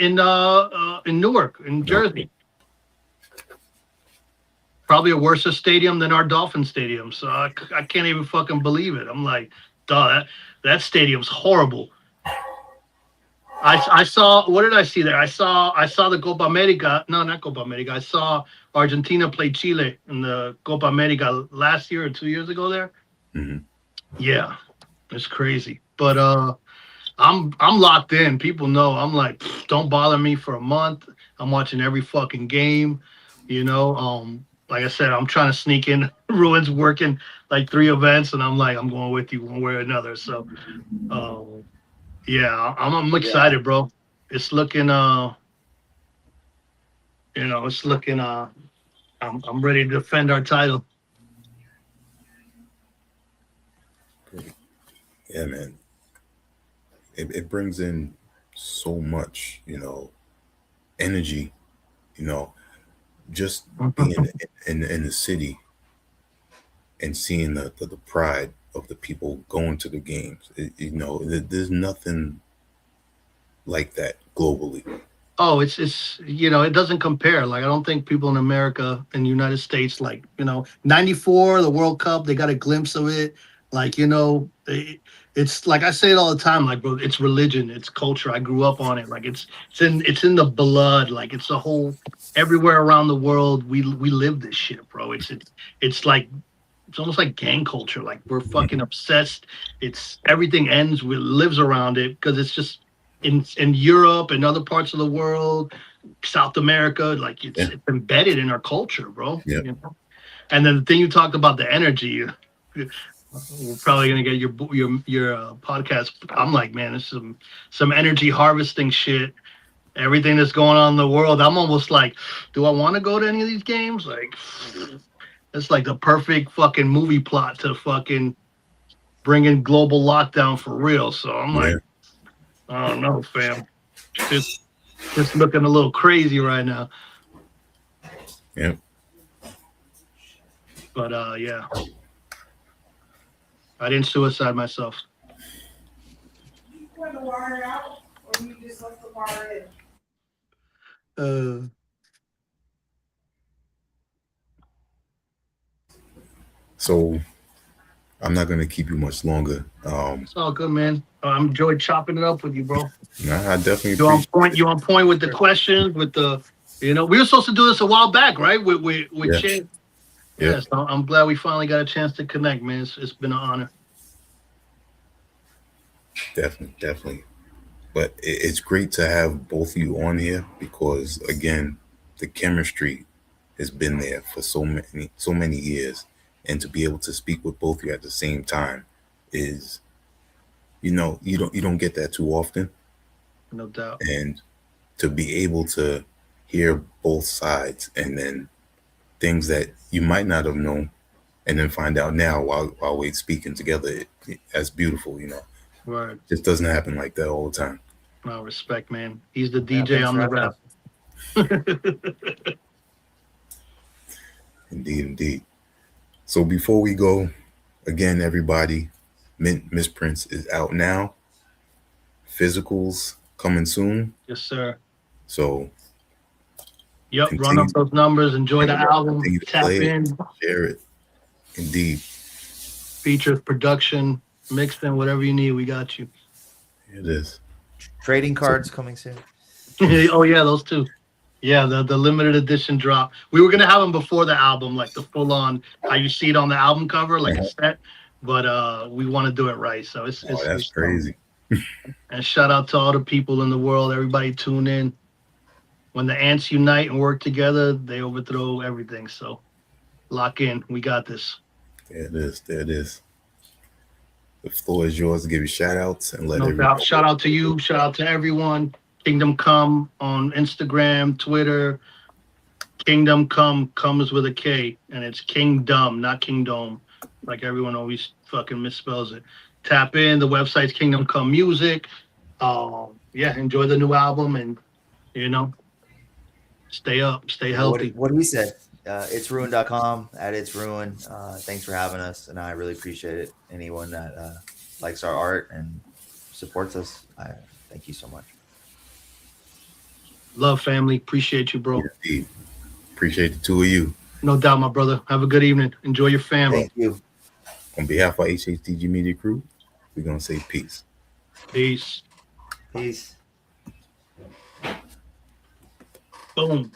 Newark, in Jersey. Probably a worse stadium than our Dolphin Stadium. So I can't even fucking believe it. I'm like, duh, that stadium's horrible. I saw, what did I see there? I saw the Copa America. No, not Copa America. I saw Argentina play Chile in the Copa America last year or 2 years ago there. Mm-hmm. Yeah, it's crazy. But I'm locked in. People know. I'm like, don't bother me for a month. I'm watching every fucking game. Like I said, I'm trying to sneak in. Ruin's working like 3 events, and I'm like, I'm going with you one way or another. So, yeah, I'm excited, bro. It's looking, it's looking. I'm ready to defend our title. Yeah, man. It brings in so much, energy, just being in the city and seeing the pride of the people going to the games. There's nothing like that globally. Oh, it's it doesn't compare. Like I don't think people in America and the United States, like, 94, the World Cup, they got a glimpse of it. Like, it's like I say it all the time, like, bro, it's religion, it's culture. I grew up on it. Like it's in the blood. Like it's a whole, everywhere around the world, we live this shit, bro. It's like, it's almost like gang culture. Like we're fucking obsessed. It's everything lives around it, because it's just in Europe and other parts of the world, South America, like it's embedded in our culture, bro. Yeah. And then the thing you talked about, the energy, we're probably gonna get your podcast. I'm like, man, this is some energy harvesting shit. Everything that's going on in the world, I'm almost like, do I want to go to any of these games? Like, it's like the perfect fucking movie plot to fucking bring in global lockdown for real. So I'm like, I don't know, fam. Just looking a little crazy right now. Yeah. But yeah. I didn't suicide myself. You poured the water out, or you just left the water in? So I'm not gonna keep you much longer. It's all good, man. I enjoyed chopping it up with you, bro. I definitely You on point. You on point with the questions, with the, we were supposed to do this a while back, right? With Chin. Yeah. Yes, I'm glad we finally got a chance to connect, man. It's been an honor. Definitely. But it's great to have both of you on here, because again, the chemistry has been there for so many years, and to be able to speak with both of you at the same time is, you don't get that too often. No doubt. And to be able to hear both sides, and then things that you might not have known, and then find out now while we're speaking together, that's beautiful. Right. Just doesn't happen like that all the time. No, respect, man. He's the DJ, I'm the rap. Indeed. So before we go, again, everybody, Miss Prince is out now. Physicals coming soon. Yes, sir. So yep, run up those numbers, enjoy the album, tap in, share it. Indeed. Features, production, mixing, whatever you need, we got you. It is. Trading cards coming soon. Oh yeah, those two. Yeah, the limited edition drop. We were gonna have them before the album, like the full on, how you see it on the album cover, like a set. But we want to do it right, so it's that's crazy. And shout out to all the people in the world, everybody tune in. When the ants unite and work together, they overthrow everything. So lock in, we got this. There it is. The floor is yours to give you shout outs and let No everyone. doubt. Shout out to you. Shout out to everyone. Kingdom Come on Instagram, Twitter. Kingdom Come comes with a K, and it's Kingdom, not Kingdom, like everyone always fucking misspells it. Tap in. The website's Kingdom Come Music. Yeah, enjoy the new album, and stay up, stay healthy. What he said. It's ruin.com at It's Ruin. Thanks for having us, and I really appreciate it. Anyone that likes our art and supports us, I thank you so much. Love, family. Appreciate you, bro. Indeed. Appreciate the two of you. No doubt, my brother. Have a good evening. Enjoy your family. Thank you. On behalf of HHDG Media Crew, we're going to say peace. Peace. Peace. Boom.